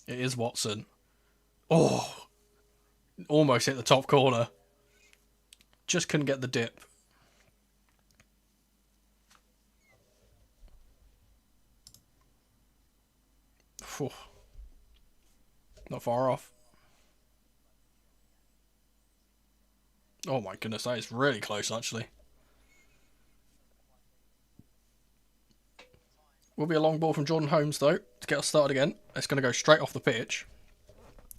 It is Watson. Oh, almost hit the top corner. Just couldn't get the dip. Whew. Not far off. Oh my goodness, that is really close actually. Will be a long ball from Jordan Holmes though to get us started again. It's going to go straight off the pitch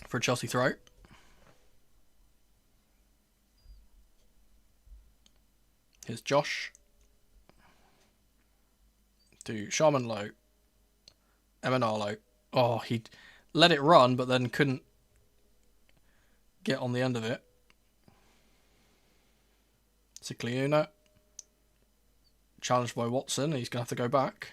for a Chelsea throw. Here's Josh. To Sharman Low. Emanalo. Oh, he let it run, but then couldn't get on the end of it. Cicliuna. Challenged by Watson. He's going to have to go back.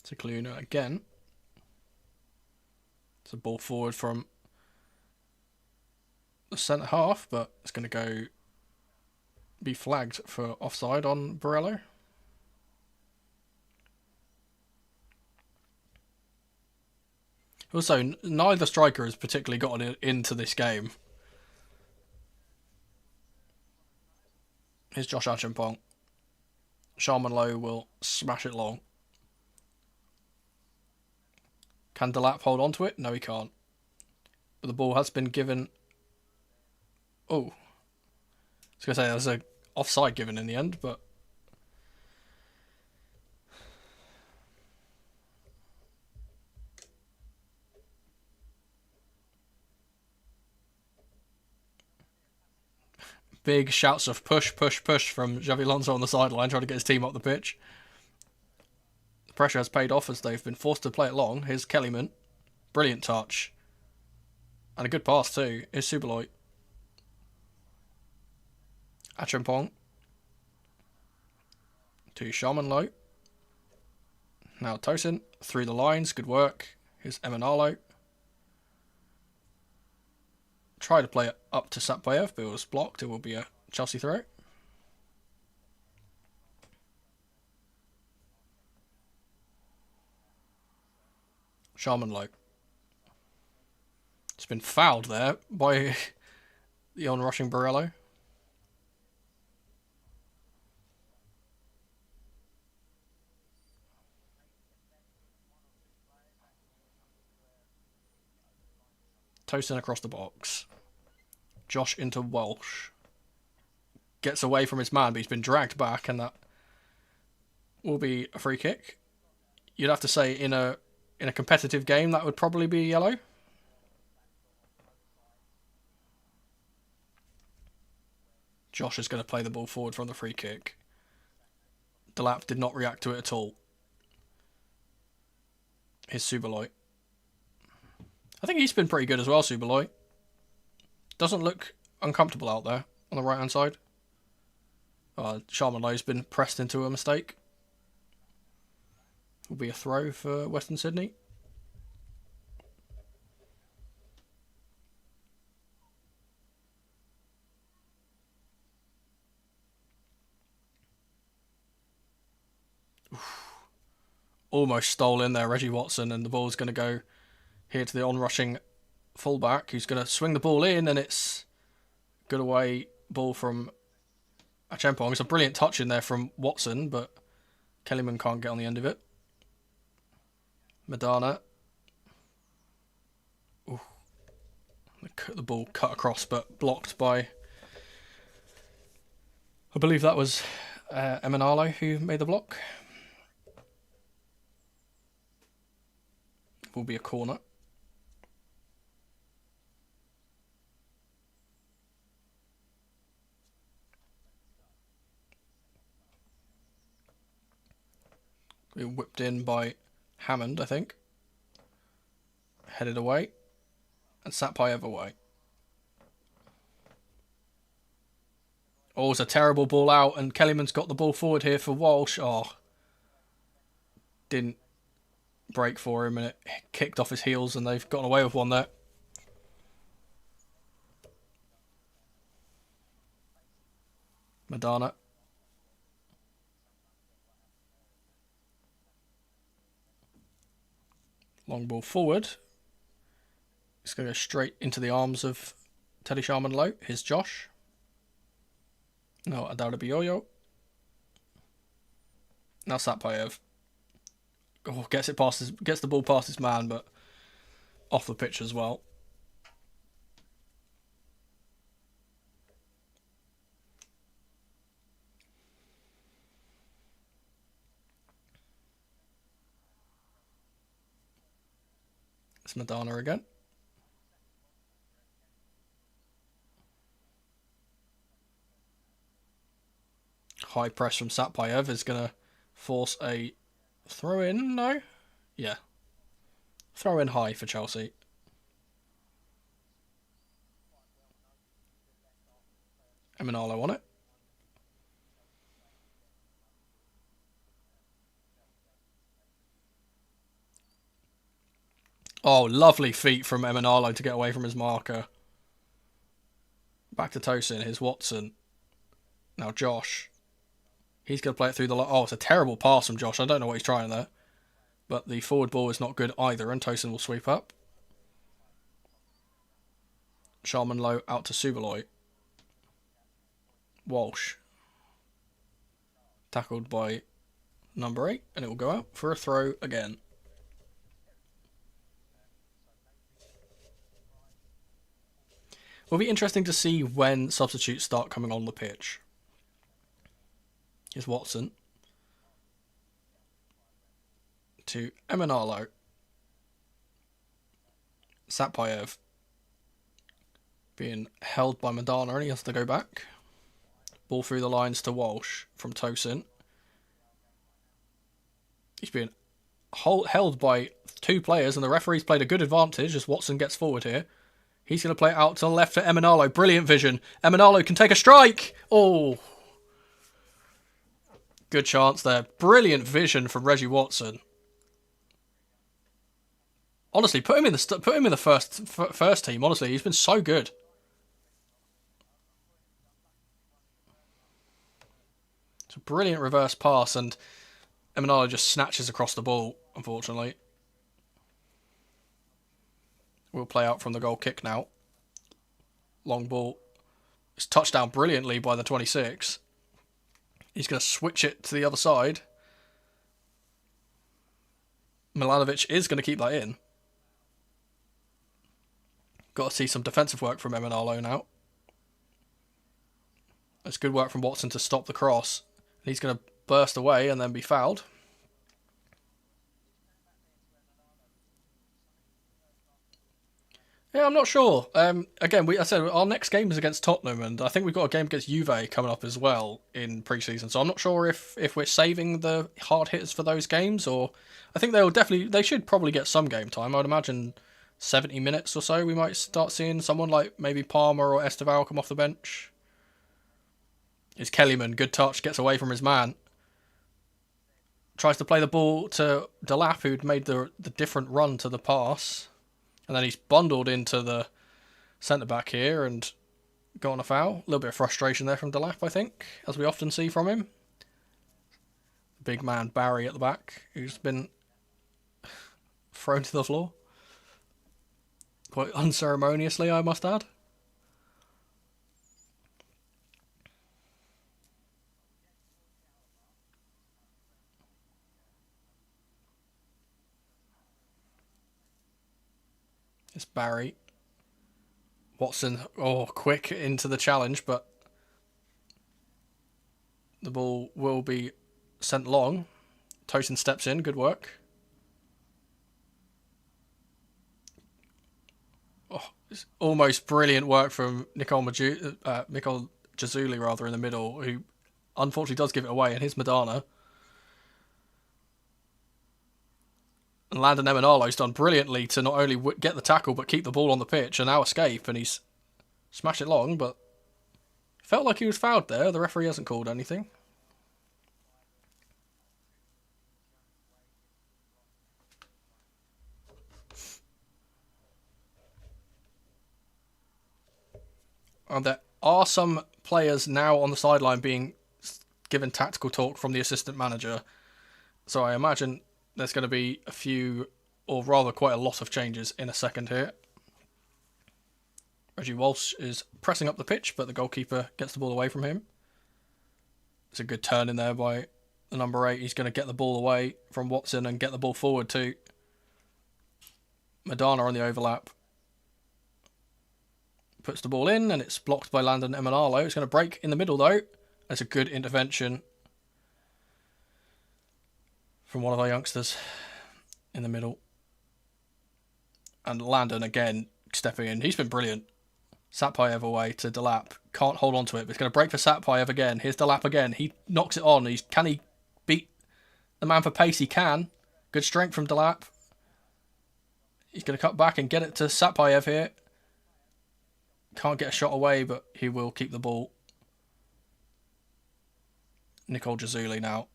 Cicliuna again. It's a ball forward from the centre half, but it's going to go be flagged for offside on Borello. Also, neither striker has particularly gotten into this game. Here's Josh Achampong. Sharman Low will smash it long. Can Delap hold on to it? No, he can't. But the ball has been given. Oh. I was going to say there's an offside given in the end, but. Big shouts of push, push, push from Xavi Alonso on the sideline, trying to get his team up the pitch. The pressure has paid off as they've been forced to play it long. Here's Kellyman. Brilliant touch. And a good pass too. Here's Subaloy. Achampong. To Sharman Low. Now Tosin. Through the lines. Good work. Here's Emanalo. Try to play it up to Satpayev, but it was blocked. It will be a Chelsea throw. Sharman Low. It's been fouled there by the on-rushing Borello. Tosin across the box. Josh into Walsh. Gets away from his man, but he's been dragged back, and that will be a free kick. You'd have to say in a competitive game that would probably be yellow. Josh is going to play the ball forward from the free kick. Delap did not react to it at all. Here's Subaloy. I think he's been pretty good as well, Subaloy. Doesn't look uncomfortable out there on the right-hand side. Sharman Low's been pressed into a mistake. Will be a throw for Western Sydney. Oof. Almost stole in there, Reggie Watson, and the ball's going to go here to the on-rushing fullback, who's going to swing the ball in, and it's good away ball from Achampong. It's a brilliant touch in there from Watson, but Kellyman can't get on the end of it. Madana. Ooh. The ball cut across, but blocked by, I believe that was Emanalo who made the block. Will be a corner. Whipped in by Hammond, I think. Headed away. And Satpayev away. Oh, it's a terrible ball out, and Kellyman's got the ball forward here for Walsh. Oh, didn't break for him, and it kicked off his heels, and they've gotten away with one there. Madonna. Long ball forward. It's going to go straight into the arms of Teddy Sharman-Low. Here's Josh. No, Adauda Bioyo. Now Satpayev. Oh, gets the ball past his man, but off the pitch as well. It's Madonna again. High press from Satpayev is going to force a throw in. No? Yeah. Throw in high for Chelsea. Emanalo on it. Oh, lovely feet from Emanalo to get away from his marker. Back to Tosin. Here's Watson. Now Josh. He's going to play it through the... Oh, it's a terrible pass from Josh. I don't know what he's trying there. But the forward ball is not good either, and Tosin will sweep up. Sharman-Low out to Subaloy. Walsh. Tackled by number 8, and it will go out for a throw again. It'll be interesting to see when substitutes start coming on the pitch. Here's Watson. To Emanalo. Satpayev. Being held by Madonna, and he has to go back. Ball through the lines to Walsh from Tosin. He's being held by 2 players, and the referee's played a good advantage as Watson gets forward here. He's going to play it out to the left for Emanalo. Brilliant vision. Emanalo can take a strike. Oh. Good chance there. Brilliant vision from Reggie Watson. Honestly, put him in the first team. Honestly, he's been so good. It's a brilliant reverse pass, and Emanalo just snatches across the ball, unfortunately. We'll play out from the goal kick now. Long ball. It's touched down brilliantly by the 26. He's going to switch it to the other side. Milanovic is going to keep that in. Got to see some defensive work from Emanalo now. It's good work from Watson to stop the cross. He's going to burst away and then be fouled. Yeah, I'm not sure. Again, I said our next game is against Tottenham, and I think we've got a game against Juve coming up as well in pre-season. So I'm not sure if we're saving the hard hitters for those games, or I think they should probably get some game time. I'd imagine 70 minutes or so. We might start seeing someone like maybe Palmer or Esteval come off the bench. It's Kellyman, good touch, gets away from his man. Tries to play the ball to Delap, who'd made the different run to the pass. And then he's bundled into the centre-back here and got on a foul. A little bit of frustration there from Delap, I think, as we often see from him. Big man Barry at the back, who's been thrown to the floor. Quite unceremoniously, I must add. It's Barry. Watson, quick into the challenge, but the ball will be sent long. Tosin steps in, good work. Oh, it's almost brilliant work from Nicole Jazuli, in the middle, who unfortunately does give it away, and here's Madonna. And Landon Emanalo's done brilliantly to not only get the tackle, but keep the ball on the pitch and now escape. And he's smashed it long, but felt like he was fouled there. The referee hasn't called anything. And there are some players now on the sideline being given tactical talk from the assistant manager. So I imagine there's going to be a few, or rather quite a lot of changes in a second here. Reggie Walsh is pressing up the pitch, but the goalkeeper gets the ball away from him. It's a good turn in there by the number 8. He's going to get the ball away from Watson and get the ball forward to Madonna on the overlap. Puts the ball in, and it's blocked by Landon Emanalo. It's going to break in the middle, though. That's a good intervention from one of our youngsters in the middle. And Landon, again, stepping in. He's been brilliant. Satpayev away to Delap. Can't hold on to it, but it's going to break for Satpayev again. Here's Delap again. He knocks it on. Can he beat the man for pace? He can. Good strength from Delap. He's going to cut back and get it to Satpayev here. Can't get a shot away, but he will keep the ball. Nicole Jazuli now.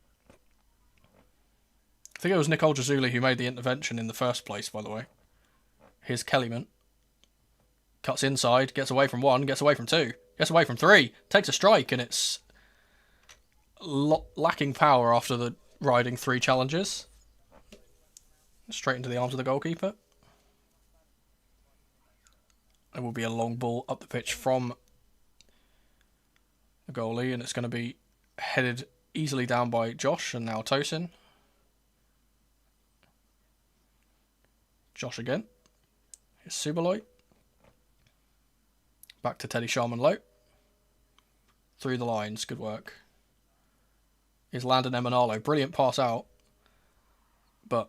I think it was Nicole Jazuli who made the intervention in the first place, by the way. Here's Kellyman. Cuts inside, gets away from 1, gets away from 2, gets away from 3, takes a strike, and it's lacking power after the riding 3 challenges. Straight into the arms of the goalkeeper. There will be a long ball up the pitch from the goalie, and it's going to be headed easily down by Josh, and now Tosin. Josh again. Here's Subaloy. Back to Teddy Sharman-Lowe. Through the lines, good work. Here's Landon Emanalo. Brilliant pass out. But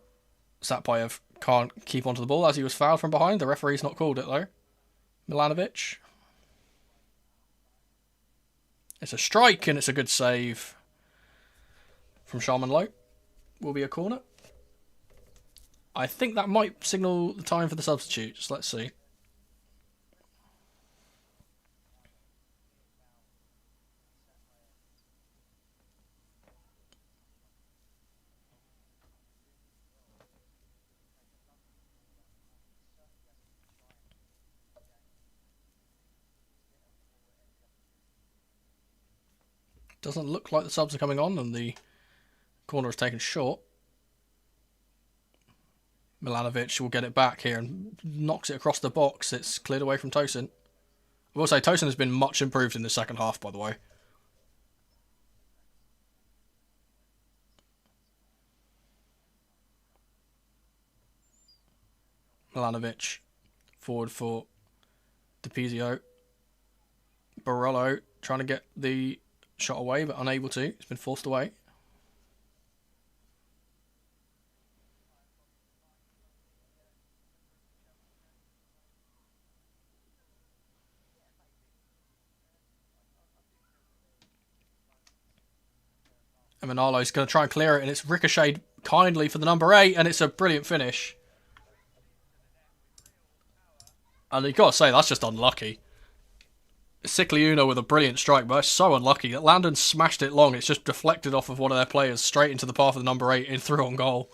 Satpayev can't keep onto the ball as he was fouled from behind. The referee's not called it, though. Milanovic. It's a strike, and it's a good save from Sharman-Lowe. Will be a corner. I think that might signal the time for the substitutes. Let's see. Doesn't look like the subs are coming on, and the corner is taken short. Milanovic will get it back here and knocks it across the box. It's cleared away from Tosin. I will say Tosin has been much improved in the second half, by the way. Milanovic forward for DiPizio. Barolo trying to get the shot away, but unable to. It's been forced away. And Manalo's going to try and clear it, and it's ricocheted kindly for the number 8, and it's a brilliant finish. And you've got to say, that's just unlucky. Sickly Uno with a brilliant strike, but it's so unlucky that Landon smashed it long. It's just deflected off of one of their players straight into the path of the number 8 and through on goal.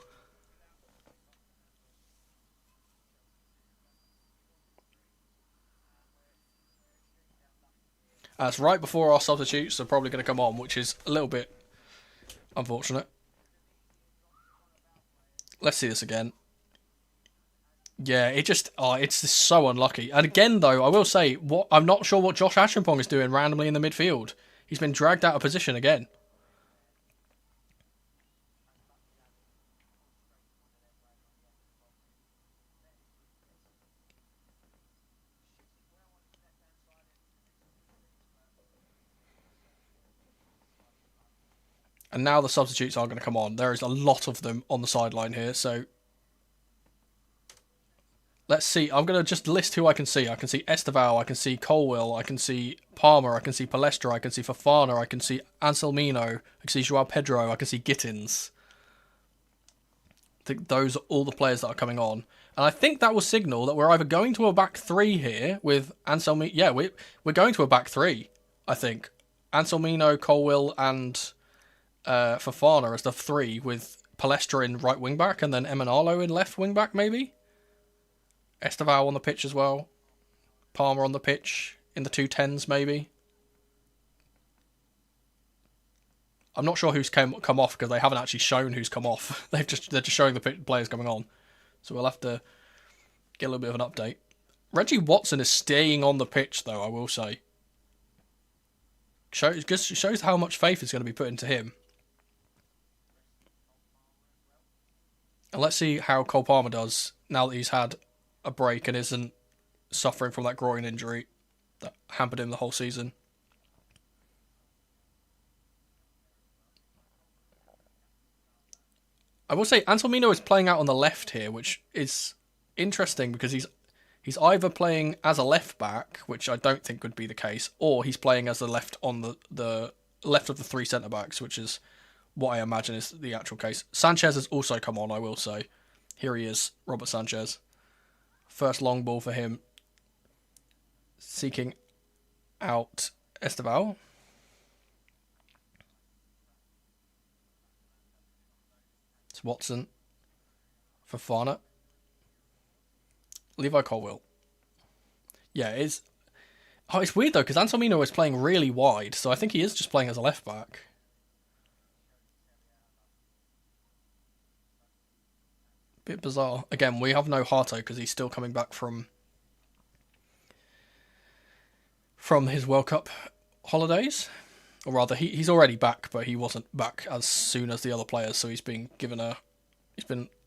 That's right before our substitutes are probably going to come on, which is a little bit unfortunate. Let's see this again. Yeah, it's just so unlucky. And again, though, I will say, I'm not sure what Josh Acheampong is doing randomly in the midfield. He's been dragged out of position again. And now the substitutes are going to come on. There is a lot of them on the sideline here, so let's see. I'm going to just list who I can see. I can see Esteval, I can see Colwell, I can see Palmer, I can see Palestra, I can see Fafana, I can see Anselmino, I can see Joao Pedro, I can see Gittins. think those are all the players that are coming on. And I think that will signal that we're either going to a back three here with Anselmi. Yeah, we're going to a back three, I think. Anselmino, Colwill, and Fofana as the three, with Palestra in right wing back and then Emanalo in left wing back, maybe. Esteval on the pitch as well. Palmer on the pitch in the 2 10s, maybe. I'm not sure who's come off because they haven't actually shown who's come off. They're just showing the players coming on. So we'll have to get a little bit of an update. Reggie Watson is staying on the pitch, though, I will say. Shows how much faith is going to be put into him. And let's see how Cole Palmer does now that he's had a break and isn't suffering from that groin injury that hampered him the whole season. I will say Anselmino is playing out on the left here, which is interesting because he's either playing as a left back, which I don't think would be the case, or he's playing as the left on the left of the three centre backs, which is what I imagine is the actual case. Sanchez has also come on, I will say. Here he is, Robert Sanchez. First long ball for him. Seeking out Esteval. It's Watson. Fofana. Levi Colwill. Yeah, it's weird though, because Anselmino is playing really wide, so I think he is just playing as a left back. Bit bizarre. Again, we have no Hato because he's still coming back from his World Cup holidays. Or rather, he's already back, but he wasn't back as soon as the other players, so he's been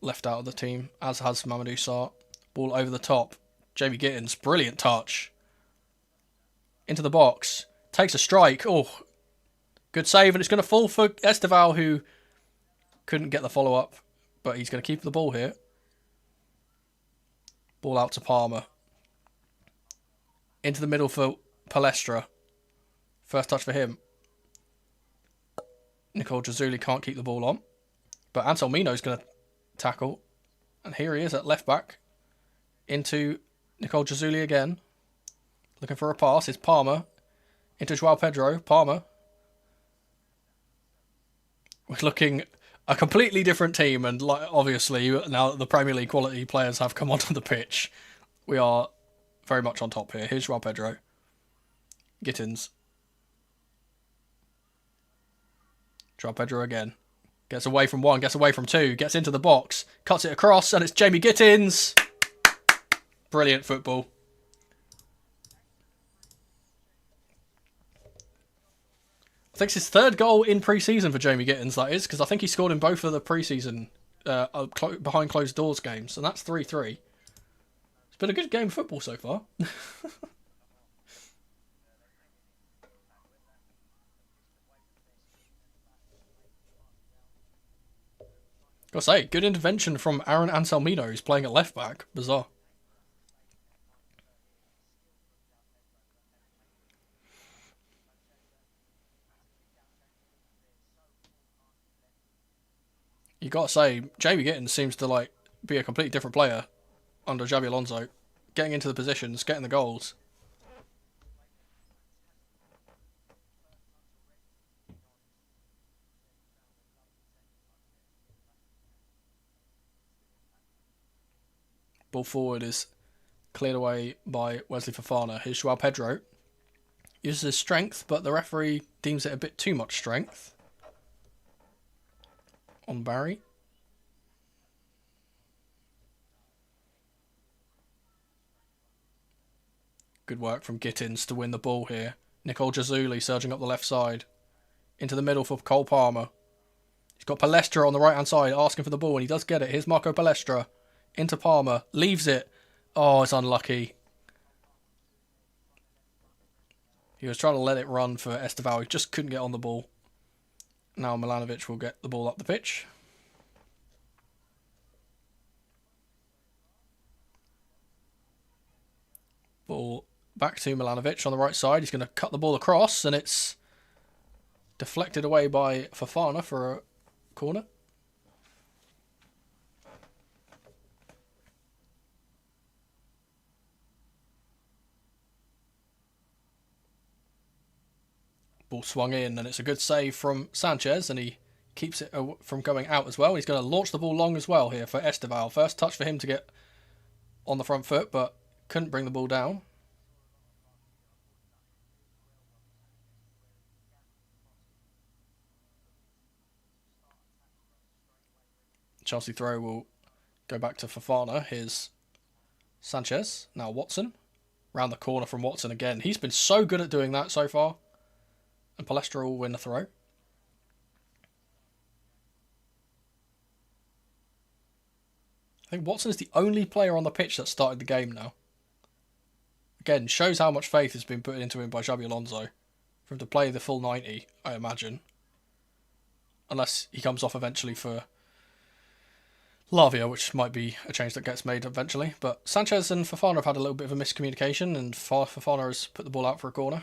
left out of the team, as has Mamadou Sarr. Ball over the top. Jamie Gittins, brilliant touch. Into the box. Takes a strike. Oh, good save, and it's going to fall for Esteval, who couldn't get the follow-up, but he's going to keep the ball here. Ball out to Palmer. Into the middle for Palestra. First touch for him. Nicole Jazuli can't keep the ball on, but Anselmino's going to tackle, and here he is at left back. Into Nicole Jazuli again. Looking for a pass. It's Palmer. Into Joao Pedro. Palmer. We're looking a completely different team, and obviously now that the Premier League quality players have come onto the pitch, we are very much on top here. Here's Joao Pedro. Gittins. Joao Pedro again. Gets away from one, gets away from two, gets into the box, cuts it across, and it's Jamie Gittins. Brilliant football. I think it's his third goal in pre-season for Jamie Gittins, that is, because I think he scored in both of the pre-season behind closed doors games, and that's 3-3. It's been a good game of football so far. Gotta say, good intervention from Aaron Anselmino, who's playing at left back. Bizarre. You gotta say, Jamie Gittins seems to be a completely different player under Xabi Alonso, getting into the positions, getting the goals. Ball forward is cleared away by Wesley Fofana. Here's Joao Pedro. Uses his strength, but the referee deems it a bit too much strength. On Barry. Good work from Gittins to win the ball here. Nicole Jazuli surging up the left side. Into the middle for Cole Palmer. He's got Palestra on the right hand side asking for the ball, and he does get it. Here's Marco Palestra. Into Palmer. Leaves it. Oh, it's unlucky. He was trying to let it run for Esteval. He just couldn't get on the ball. Now Milanovic will get the ball up the pitch. Ball back to Milanovic on the right side. He's going to cut the ball across, and it's deflected away by Fofana for a corner. ball swung in, and it's a good save from Sanchez, and he keeps it from going out as well. He's going to launch the ball long as well here for Esteval. First touch for him to get on the front foot, but couldn't bring the ball down. Chelsea throw will go back to Fofana. Here's Sanchez. Now Watson. Round the corner from Watson again. He's been so good at doing that so far. And Palestra will win the throw. I think Watson is the only player on the pitch that started the game now. Again, shows how much faith has been put into him by Xabi Alonso. For him to play the full 90, I imagine. Unless he comes off eventually for Lavia, which might be a change that gets made eventually. But Sanchez and Fofana have had a little bit of a miscommunication, and Fofana has put the ball out for a corner.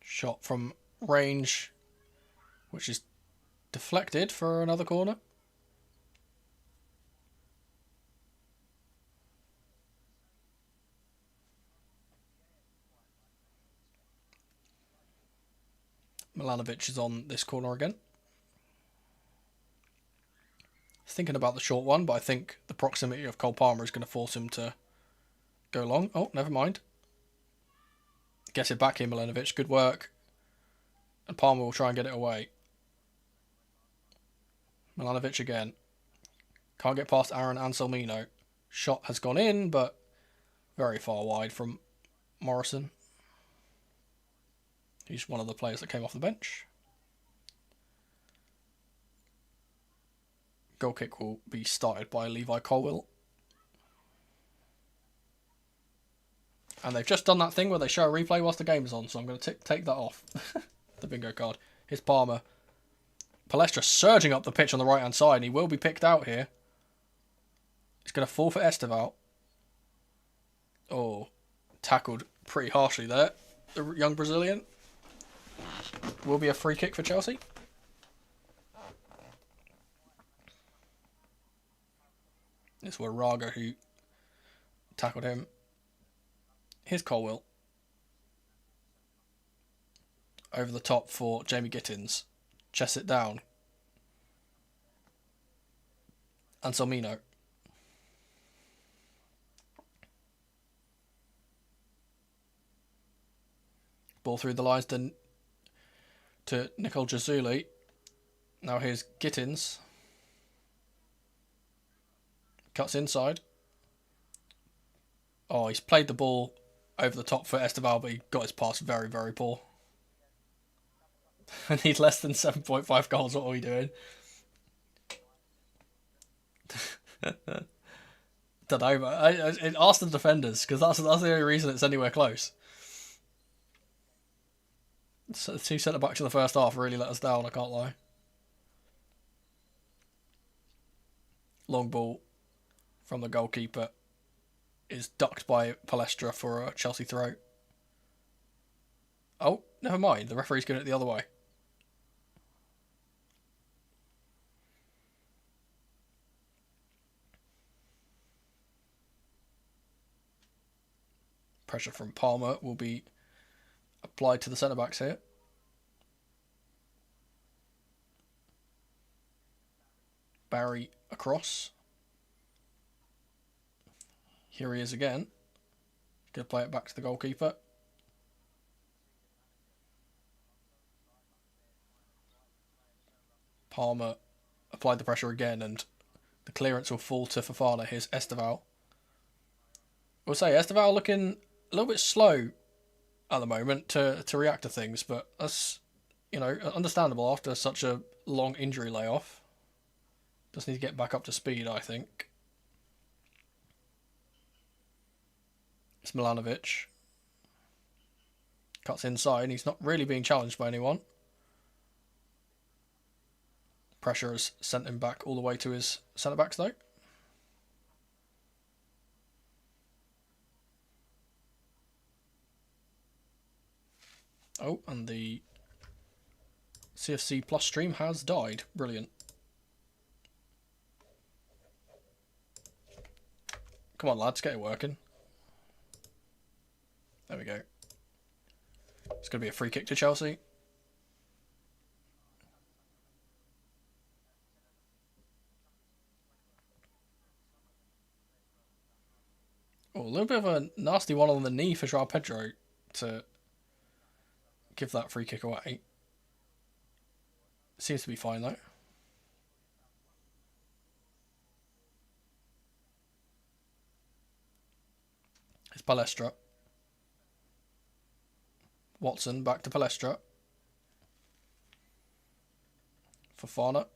Shot from range, which is deflected for another corner. Milanovic is on this corner again. Thinking about the short one, but I think the proximity of Cole Palmer is going to force him to go long. Oh, never mind. Gets it back here, Milanovic. Good work. And Palmer will try and get it away. Milanovic again. Can't get past Aaron Anselmino. Shot has gone in, but very far wide from Morrison. He's one of the players that came off the bench. Goal kick will be started by Levi Colwill. And they've just done that thing where they show a replay whilst the game is on, so I'm going to take that off. The bingo card. Here's Palmer. Palestra surging up the pitch on the right-hand side, and he will be picked out here. He's going to fall for Esteval. Oh, tackled pretty harshly there, the young Brazilian. Will be a free kick for Chelsea. It's Waraga who tackled him. Here's Colwill. Over the top for Jamie Gittins. Chests it down. Anselmino. Ball through the lines to Nicole Jazuli. Now here's Gittins. Cuts inside. Oh, he's played the ball over the top for Esteval, but he got his pass very, very poor. I need less than 7.5 goals. What are we doing? Don't know, but I ask the defenders, because that's the only reason it's anywhere close. So the two centre-backs in the first half really let us down, I can't lie. Long ball from the goalkeeper is ducked by Palestra for a Chelsea throw. Oh, never mind. The referee's going it the other way. Pressure from Palmer will be applied to the centre-backs here. Barry across. Here he is again. Going to play it back to the goalkeeper. Palmer applied the pressure again, and the clearance will fall to Fofana. Here's Esteval. We'll say Esteval looking a little bit slow at the moment to react to things, but that's, you know, understandable after such a long injury layoff. Just need to get back up to speed, I think. It's Milanovic. Cuts inside, and he's not really being challenged by anyone. Pressure has sent him back all the way to his centre-backs, though. Oh, and the CFC Plus stream has died. Brilliant. Come on, lads, get it working. There we go. It's going to be a free kick to Chelsea. Oh, a little bit of a nasty one on the knee for João Pedro to give that free kick away. Seems to be fine though. It's Palestra. Watson back to Palestra. Fofana.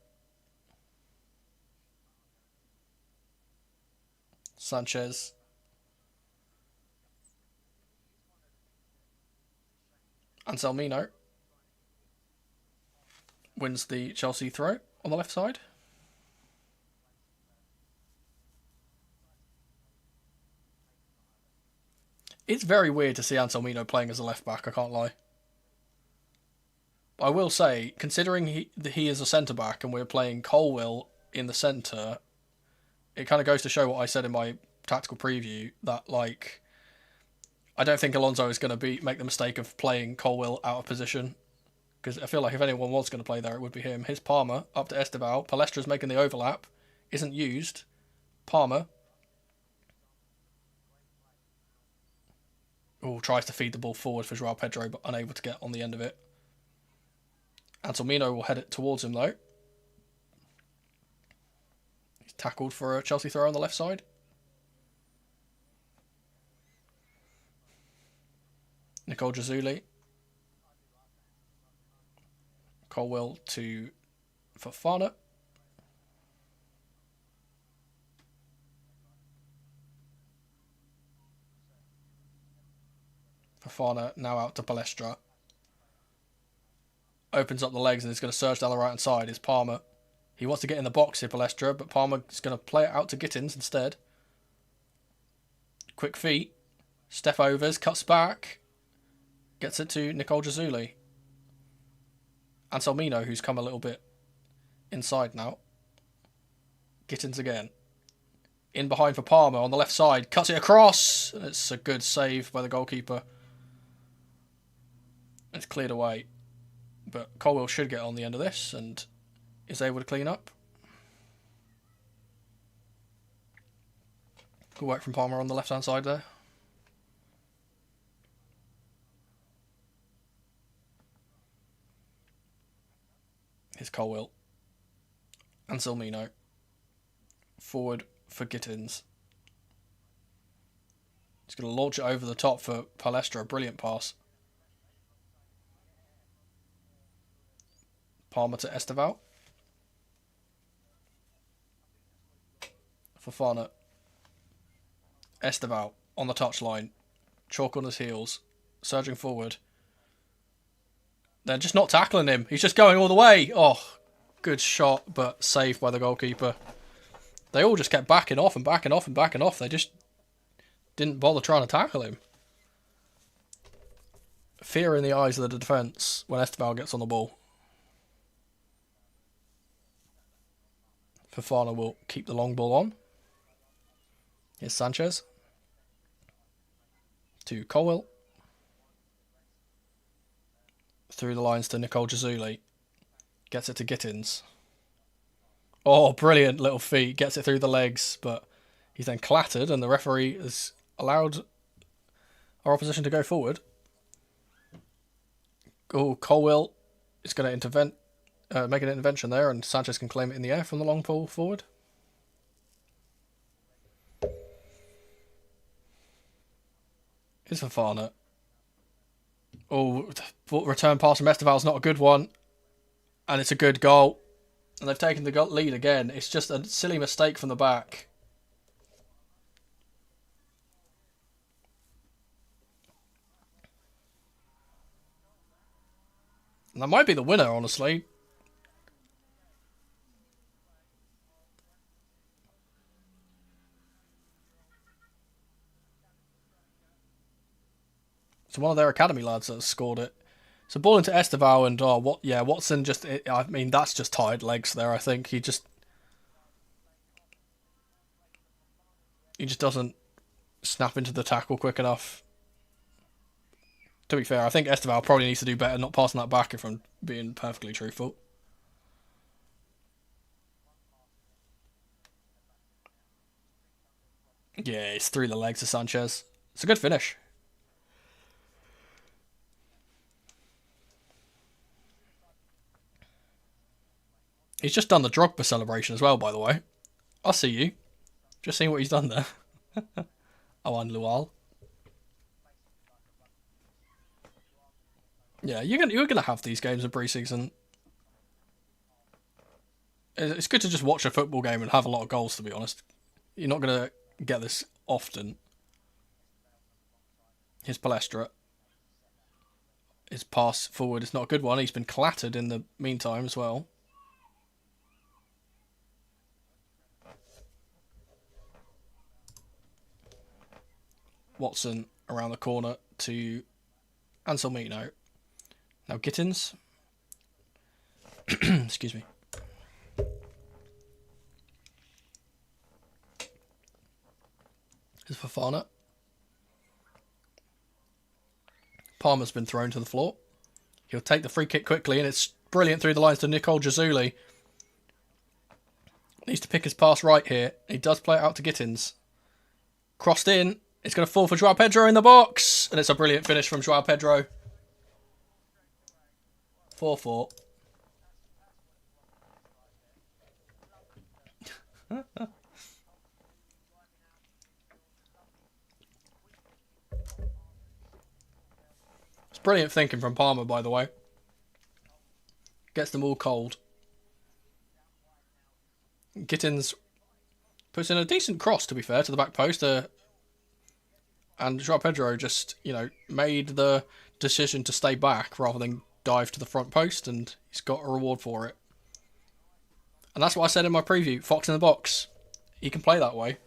Sanchez. Anselmino wins the Chelsea throw on the left side. It's very weird to see Anselmino playing as a left back, I can't lie. I will say, considering he is a centre back and we're playing Colwill in the centre, it kind of goes to show what I said in my tactical preview, that like I don't think Alonso is going to make the mistake of playing Colwill out of position, because I feel like if anyone was going to play there, it would be him. Here's Palmer up to Esteval. Palestra's making the overlap, isn't used. Palmer. Oh, tries to feed the ball forward for João Pedro, but unable to get on the end of it. Anselmino will head it towards him though. He's tackled for a Chelsea throw on the left side. Nicole Jazuli. Colwill to Fofana. Fofana now out to Palestra. Opens up the legs and is going to surge down the right hand side. Is Palmer. He wants to get in the box here, Palestra, but Palmer is going to play it out to Gittins instead. Quick feet. Step overs, cuts back. Gets it to Nicole Jazuli. Anselmino, who's come a little bit inside now. Gittins again. In behind for Palmer on the left side. Cuts it across. It's a good save by the goalkeeper. It's cleared away. But Colwill should get on the end of this and is able to clean up. Good work from Palmer on the left-hand side there. Here's Colwill. Anselmino. Forward for Gittins. He's going to launch it over the top for Palestra. Brilliant pass. Palmer to Esteval. Fofana. Esteval on the touchline. Chalk on his heels. Surging forward. They're just not tackling him. He's just going all the way. Oh, good shot, but saved by the goalkeeper. They all just kept backing off and backing off and backing off. They just didn't bother trying to tackle him. Fear in the eyes of the defence when Esteval gets on the ball. Fofana will keep the long ball on. Here's Sanchez. To Colwill. Through the lines to Nicole Jazuli. Gets it to Gittins. Oh, brilliant little feet. Gets it through the legs, but he's then clattered and the referee has allowed our opposition to go forward. Oh, Colwill is going to make an intervention there, and Sanchez can claim it in the air from the long ball forward. Here's Fofana. Oh, return pass from Esteval's not a good one. And it's a good goal. And they've taken the lead again. It's just a silly mistake from the back. And that might be the winner, honestly. So one of their academy lads that has scored it. So ball into Esteval and Watson just. I mean, that's just tired legs there. I think he just doesn't snap into the tackle quick enough. To be fair, I think Esteval probably needs to do better not passing that back if I'm being perfectly truthful. Yeah, it's through the legs of Sanchez. It's a good finish. He's just done the Drogba celebration as well, by the way. I see you. Just seeing what he's done there. Awan Lual. Yeah, you're gonna have these games in pre-season. It's good to just watch a football game and have a lot of goals, to be honest. You're not gonna get this often. His Palestra. His pass forward is not a good one. He's been clattered in the meantime as well. Watson around the corner to Anselmino. Now Gittins. Excuse me. Here's Fofana. Palmer's been thrown to the floor. He'll take the free kick quickly, and it's brilliant through the lines to Nicole Jazuli. Needs to pick his pass right here. He does play it out to Gittins. Crossed in. It's going to fall for Joao Pedro in the box. And it's a brilliant finish from Joao Pedro. 4-4. It's brilliant thinking from Palmer, by the way. Gets them all cold. Gittins puts in a decent cross, to be fair, to the back post. And Joao Pedro just, made the decision to stay back rather than dive to the front post, and he's got a reward for it. And that's what I said in my preview. Fox in the box. He can play that way.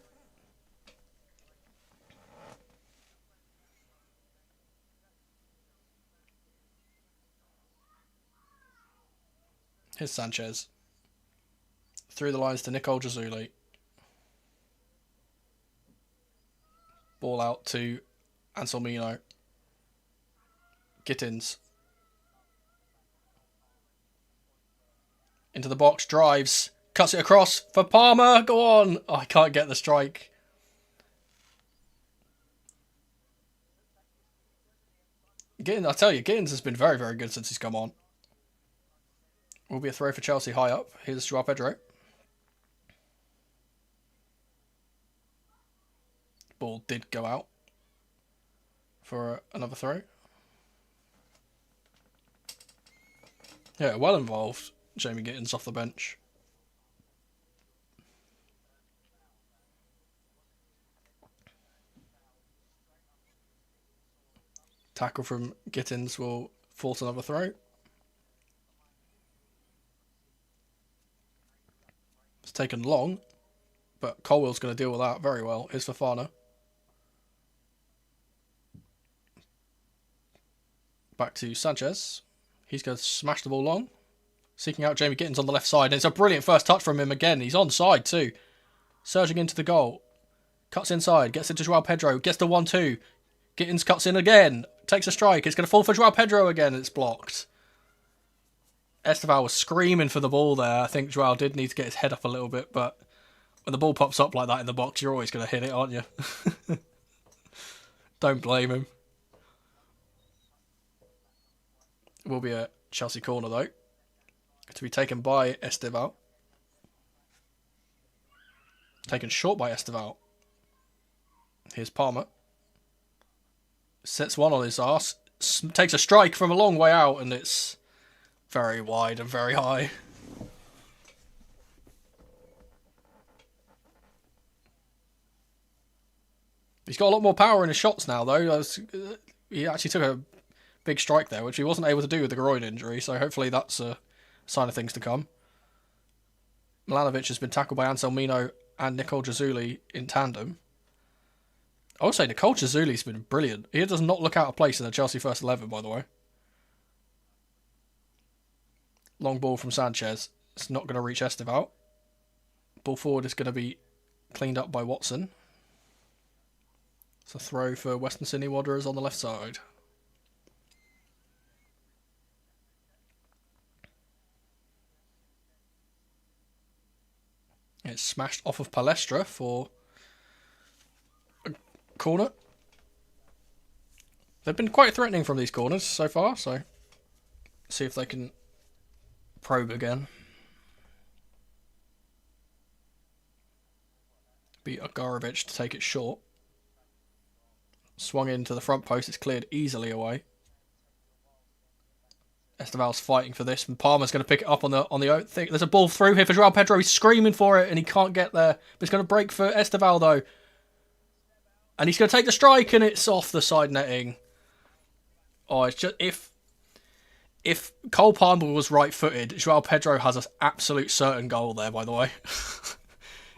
Here's Sanchez. Through the lines to Nicole Jazuli. Ball out to Anselmino. Gittins. Into the box, drives, cuts it across for Palmer. Go on. Oh, I can't get the strike. I tell you, Gittins has been very, very good since he's come on. Will be a throw for Chelsea high up. Here's Joao Pedro. Ball did go out for another throw. Yeah, well involved. Jamie Gittins off the bench. Tackle from Gittins will force another throw. It's taken long, but Colwell's going to deal with that very well. Here's Fofana. Back to Sanchez. He's going to smash the ball long. Seeking out Jamie Gittins on the left side. And it's a brilliant first touch from him again. He's onside too. Surging into the goal. Cuts inside. Gets it to Joao Pedro. Gets the 1-2. Gittins cuts in again. Takes a strike. It's going to fall for Joao Pedro again. It's blocked. Esteval was screaming for the ball there. I think Joao did need to get his head up a little bit. But when the ball pops up like that in the box, you're always going to hit it, aren't you? Don't blame him. It will be a Chelsea corner though. To be taken by Esteval. Taken short by Esteval. Here's Palmer. Sets one on his arse. Takes a strike from a long way out, and it's very wide and very high. He's got a lot more power in his shots now, though. He actually took a big strike there, which he wasn't able to do with the groin injury, so hopefully that's a sign of things to come. Milanovic has been tackled by Anselmino and Nicole Jazuli in tandem. I would say Nicole Jazuli's been brilliant. He does not look out of place in the Chelsea first 11, by the way. Long ball from Sanchez. It's not going to reach Esteval. Ball forward is going to be cleaned up by Watson. It's a throw for Western Sydney Wanderers on the left side. It's smashed off of Palestra for a corner. They've been quite threatening from these corners so far, so see if they can probe again. Beat Agarovich to take it short. Swung into the front post, it's cleared easily away. Esteval's fighting for this, and Palmer's going to pick it up on the thing. There's a ball through here for Joao Pedro. He's screaming for it, and he can't get there. But it's going to break for Esteval, though. And he's going to take the strike, and it's off the side netting. Oh, it's just... If Cole Palmer was right-footed, Joao Pedro has an absolute certain goal there, by the way.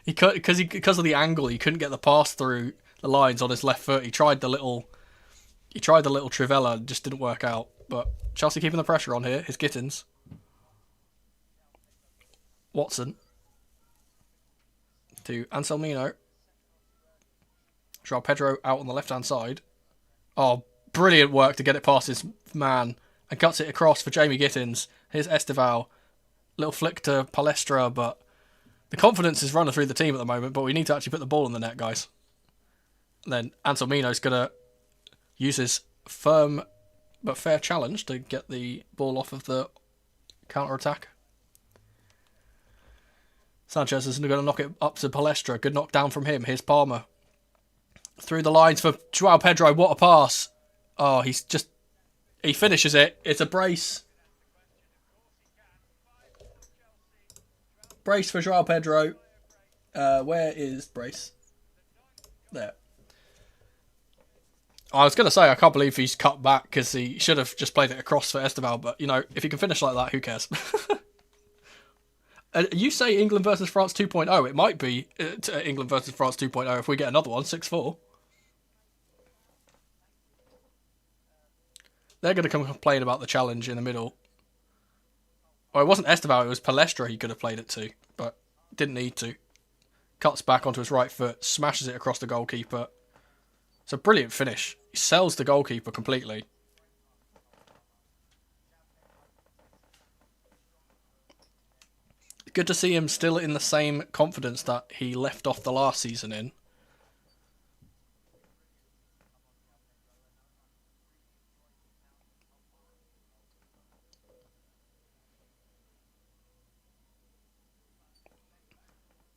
Because of the angle, he couldn't get the pass through the lines on his left foot. He tried the little Trivella, and just didn't work out. But Chelsea keeping the pressure on here. Here's Gittins. Watson. To Anselmino. Joao Pedro out on the left-hand side. Oh, brilliant work to get it past his man. And cuts it across for Jamie Gittins. Here's Esteval. Little flick to Palestra, but the confidence is running through the team at the moment, but we need to actually put the ball in the net, guys. And then Anselmino's going to use his firm but fair challenge to get the ball off of the counter-attack. Sanchez is going to knock it up to Palestra. Good knockdown from him. Here's Palmer. Through the lines for Joao Pedro. What a pass. Oh, he finishes it. It's a brace. Brace for Joao Pedro. Where is brace? There. I was going to say, I can't believe he's cut back because he should have just played it across for Esteval. But, if he can finish like that, who cares? You say England versus France 2.0. It might be England versus France 2.0 if we get another one, 6-4. They're going to come complain about the challenge in the middle. Oh, it wasn't Esteval, it was Palestra he could have played it to, but didn't need to. Cuts back onto his right foot, smashes it across the goalkeeper. It's a brilliant finish. He sells the goalkeeper completely. Good to see him still in the same confidence that he left off the last season in.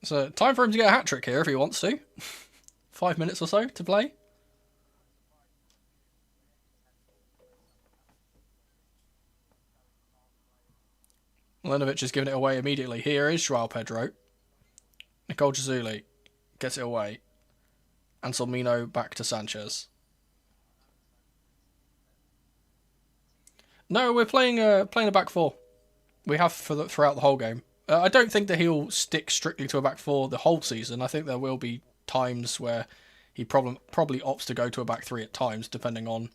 So, time for him to get a hat-trick here if he wants to. 5 minutes or so to play. Milinovic is giving it away immediately. Here is Joao Pedro. Nicole Jazuli gets it away. Anselmino back to Sanchez. No, we're playing a back four. We have throughout the whole game. I don't think that he'll stick strictly to a back four the whole season. I think there will be times where he probably opts to go to a back three at times, depending on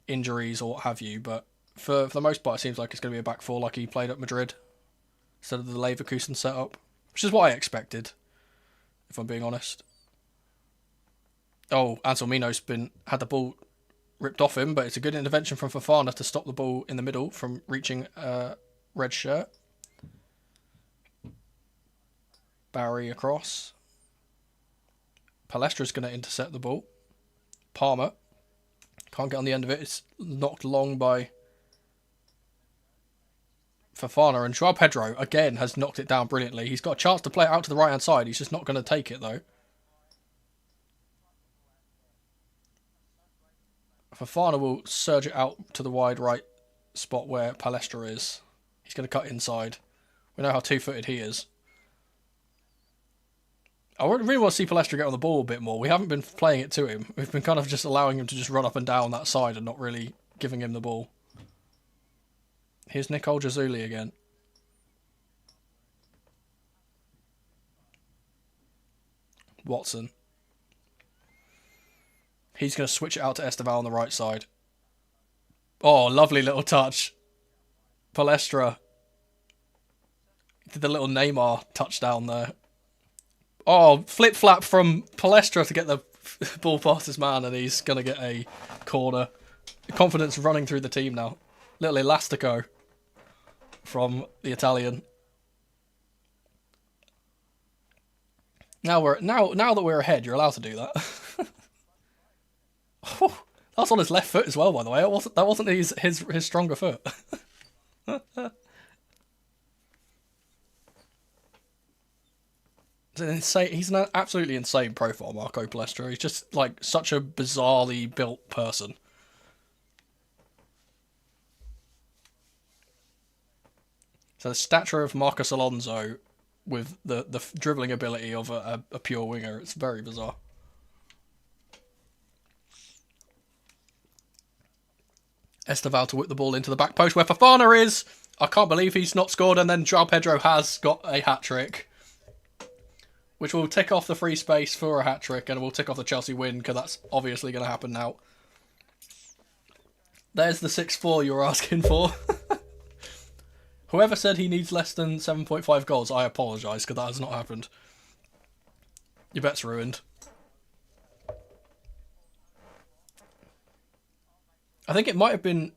injuries or what have you. But for the most part, it seems like it's going to be a back four like he played at Madrid instead of the Leverkusen setup, which is what I expected, if I'm being honest. Oh, Anselmino's had the ball ripped off him, but it's a good intervention from Fofana to stop the ball in the middle from reaching red shirt. Barry across. Palestra's going to intercept the ball. Palmer can't get on the end of it. It's knocked long by Fofana, and Joao Pedro again has knocked it down brilliantly. He's got a chance to play it out to the right hand side. He's just not going to take it though. Fofana will surge it out to the wide right spot where Palestra is. He's going to cut inside. We know how two-footed he is. I really want to see Palestra get on the ball a bit more. We haven't been playing it to him. We've been kind of just allowing him to just run up and down that side and not really giving him the ball. Here's Nicole Jazuli again. Watson. He's going to switch it out to Esteval on the right side. Oh, lovely little touch. Palestra Did the little Neymar touchdown there. Oh, flip-flap from Palestra to get the ball past his man, and he's going to get a corner. Confidence running through the team now. Little elastico from the Italian. Now that we're ahead, you're allowed to do that. Oh, that's on his left foot as well, by the way. That wasn't his stronger foot. It's an insane. He's an absolutely insane profile, Marco Palestra. He's just like such a bizarrely built person. So the stature of Marcus Alonso with the dribbling ability of a pure winger. It's very bizarre. Esteval to whip the ball into the back post where Fofana is. I can't believe he's not scored, and then João Pedro has got a hat-trick, which will tick off the free space for a hat-trick, and will tick off the Chelsea win, because that's obviously going to happen now. There's the 6-4 you were asking for. Whoever said he needs less than 7.5 goals, I apologise, because that has not happened. Your bet's ruined. I think it might have been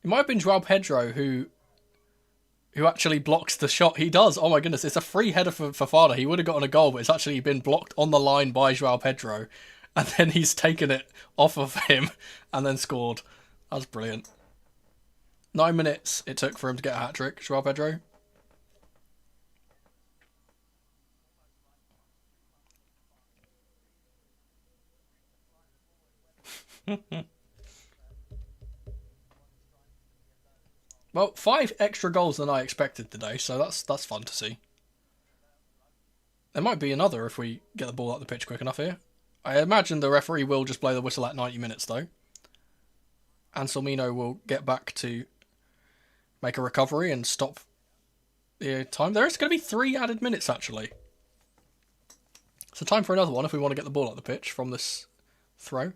João Pedro who actually blocks the shot. He does. Oh my goodness, it's a free header for Fofana. He would have gotten a goal, but it's actually been blocked on the line by João Pedro, and then he's taken it off of him and then scored. That's brilliant. 9 minutes it took for him to get a hat-trick, João Pedro. Well, 5 extra goals than I expected today, so that's fun to see. There might be another if we get the ball out the pitch quick enough here. I imagine the referee will just blow the whistle at 90 minutes, though. Anselmino will get back to make a recovery and stop the time. There is going to be 3 added minutes, actually. So time for another one if we want to get the ball out the pitch from this throw.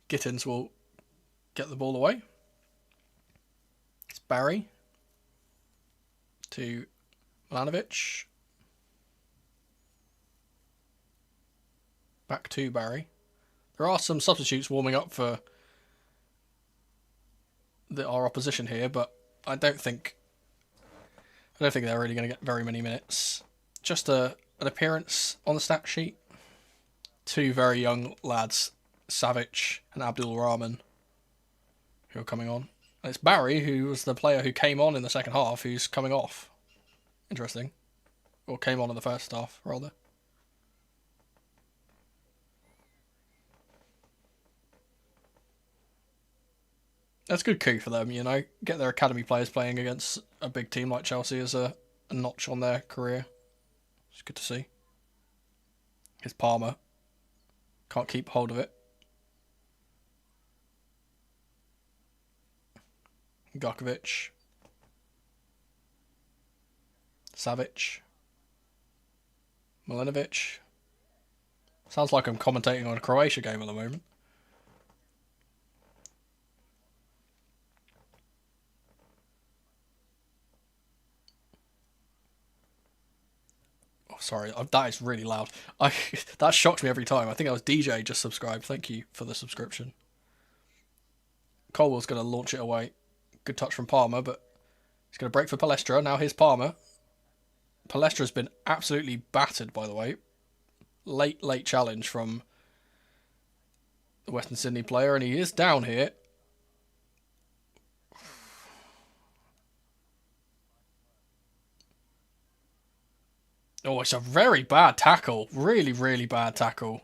Gittins will get the ball away. It's Barry to Milanovic. Back to Barry. There are some substitutes warming up for our opposition here, but I don't think they're really going to get very many minutes. Just an appearance on the stat sheet. 2 very young lads, Savic and Abdul Rahman, who are coming on. And it's Barry, who was the player who came on in the second half, who's coming off. Interesting. Or came on in the first half, rather. That's a good coup for them, you know. Get their academy players playing against a big team like Chelsea as a notch on their career. It's good to see. Here's Palmer. Can't keep hold of it. Garkovic. Savic. Milanovic. Sounds like I'm commentating on a Croatia game at the moment. Oh, sorry, that is really loud. That shocks me every time. I think that was DJ just subscribed. Thank you for the subscription. Colwell's going to launch it away. Good touch from Palmer, but he's going to break for Palestra. Now here's Palmer. Palestra's been absolutely battered, by the way. Late challenge from the Western Sydney player, and he is down here. Oh, it's a very bad tackle. Really, really bad tackle.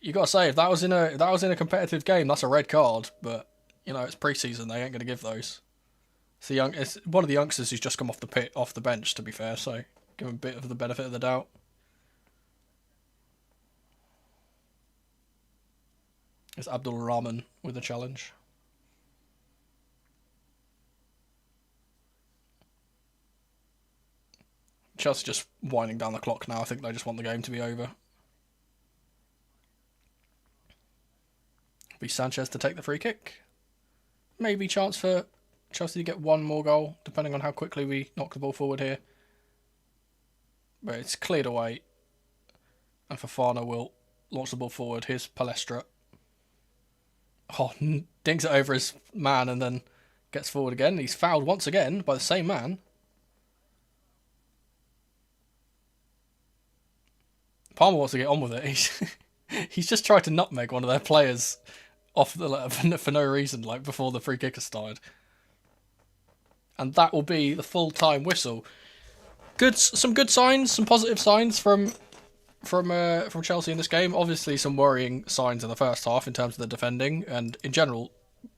You got to say, if that was in a competitive game, that's a red card. But you know, it's pre-season; they ain't going to give those. It's one of the youngsters who's just come off the bench. To be fair, so give him a bit of the benefit of the doubt. It's Abdul Rahman with the challenge. Chelsea just winding down the clock now. I think they just want the game to be over. It'll be Sanchez to take the free kick. maybe chance for Chelsea to get one more goal, depending on how quickly we knock the ball forward here. But it's cleared away. And Fofana will launch the ball forward. Here's Palestra. Oh, dings it over his man and then gets forward again. He's fouled once again by the same man. Palmer wants to get on with it. He's just tried to nutmeg one of their players off for no reason, like before the free kick has started. And that will be the full-time whistle. Some good signs, some positive signs from Chelsea in this game. Obviously, some worrying signs in the first half in terms of the defending, and in general,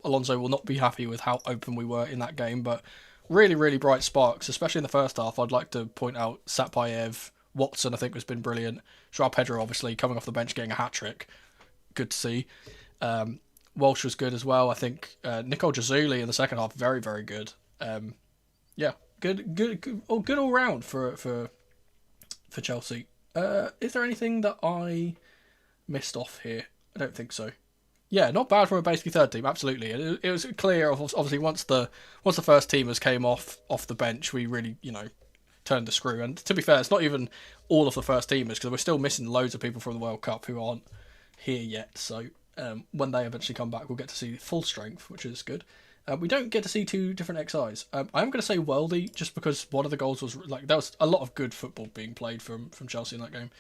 Alonso will not be happy with how open we were in that game. But really, really bright sparks, especially in the first half. I'd like to point out Satpayev, Watson. I think has been brilliant. Joao Pedro, obviously coming off the bench, getting a hat trick. Good to see. Walsh was good as well. I think Nicole Jazuli in the second half, very, very good. Yeah, good all round for Chelsea. Is there anything that I missed off here? I don't think so. Yeah, not bad from a basically third team. Absolutely, it was clear. Obviously, once the first teamers came off the bench, we really turned the screw. And to be fair, it's not even all of the first teamers because we're still missing loads of people from the World Cup who aren't here yet. So when they eventually come back, we'll get to see full strength, which is good. We don't get to see two different XIs. I'm going to say Worldy just because one of the goals was there was a lot of good football being played from Chelsea in that game.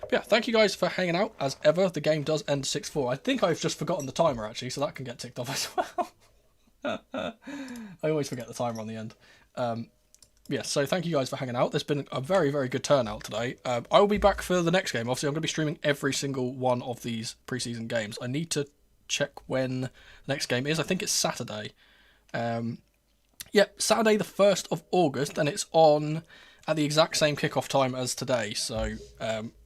But yeah, thank you guys for hanging out. As ever, the game does end 6-4. I think I've just forgotten the timer actually, so that can get ticked off as well. I always forget the timer on the end. Yeah, so thank you guys for hanging out. There's been a very, very good turnout today. I will be back for the next game. Obviously, I'm going to be streaming every single one of these preseason games. I need to check when the next game is. I think it's Saturday. Saturday the 1st of August, and it's on at the exact same kickoff time as today. So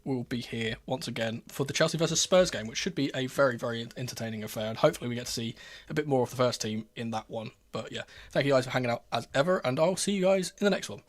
we'll be here once again for the Chelsea versus Spurs game, which should be a very, very entertaining affair. And hopefully we get to see a bit more of the first team in that one. But yeah, thank you guys for hanging out as ever, and I'll see you guys in the next one.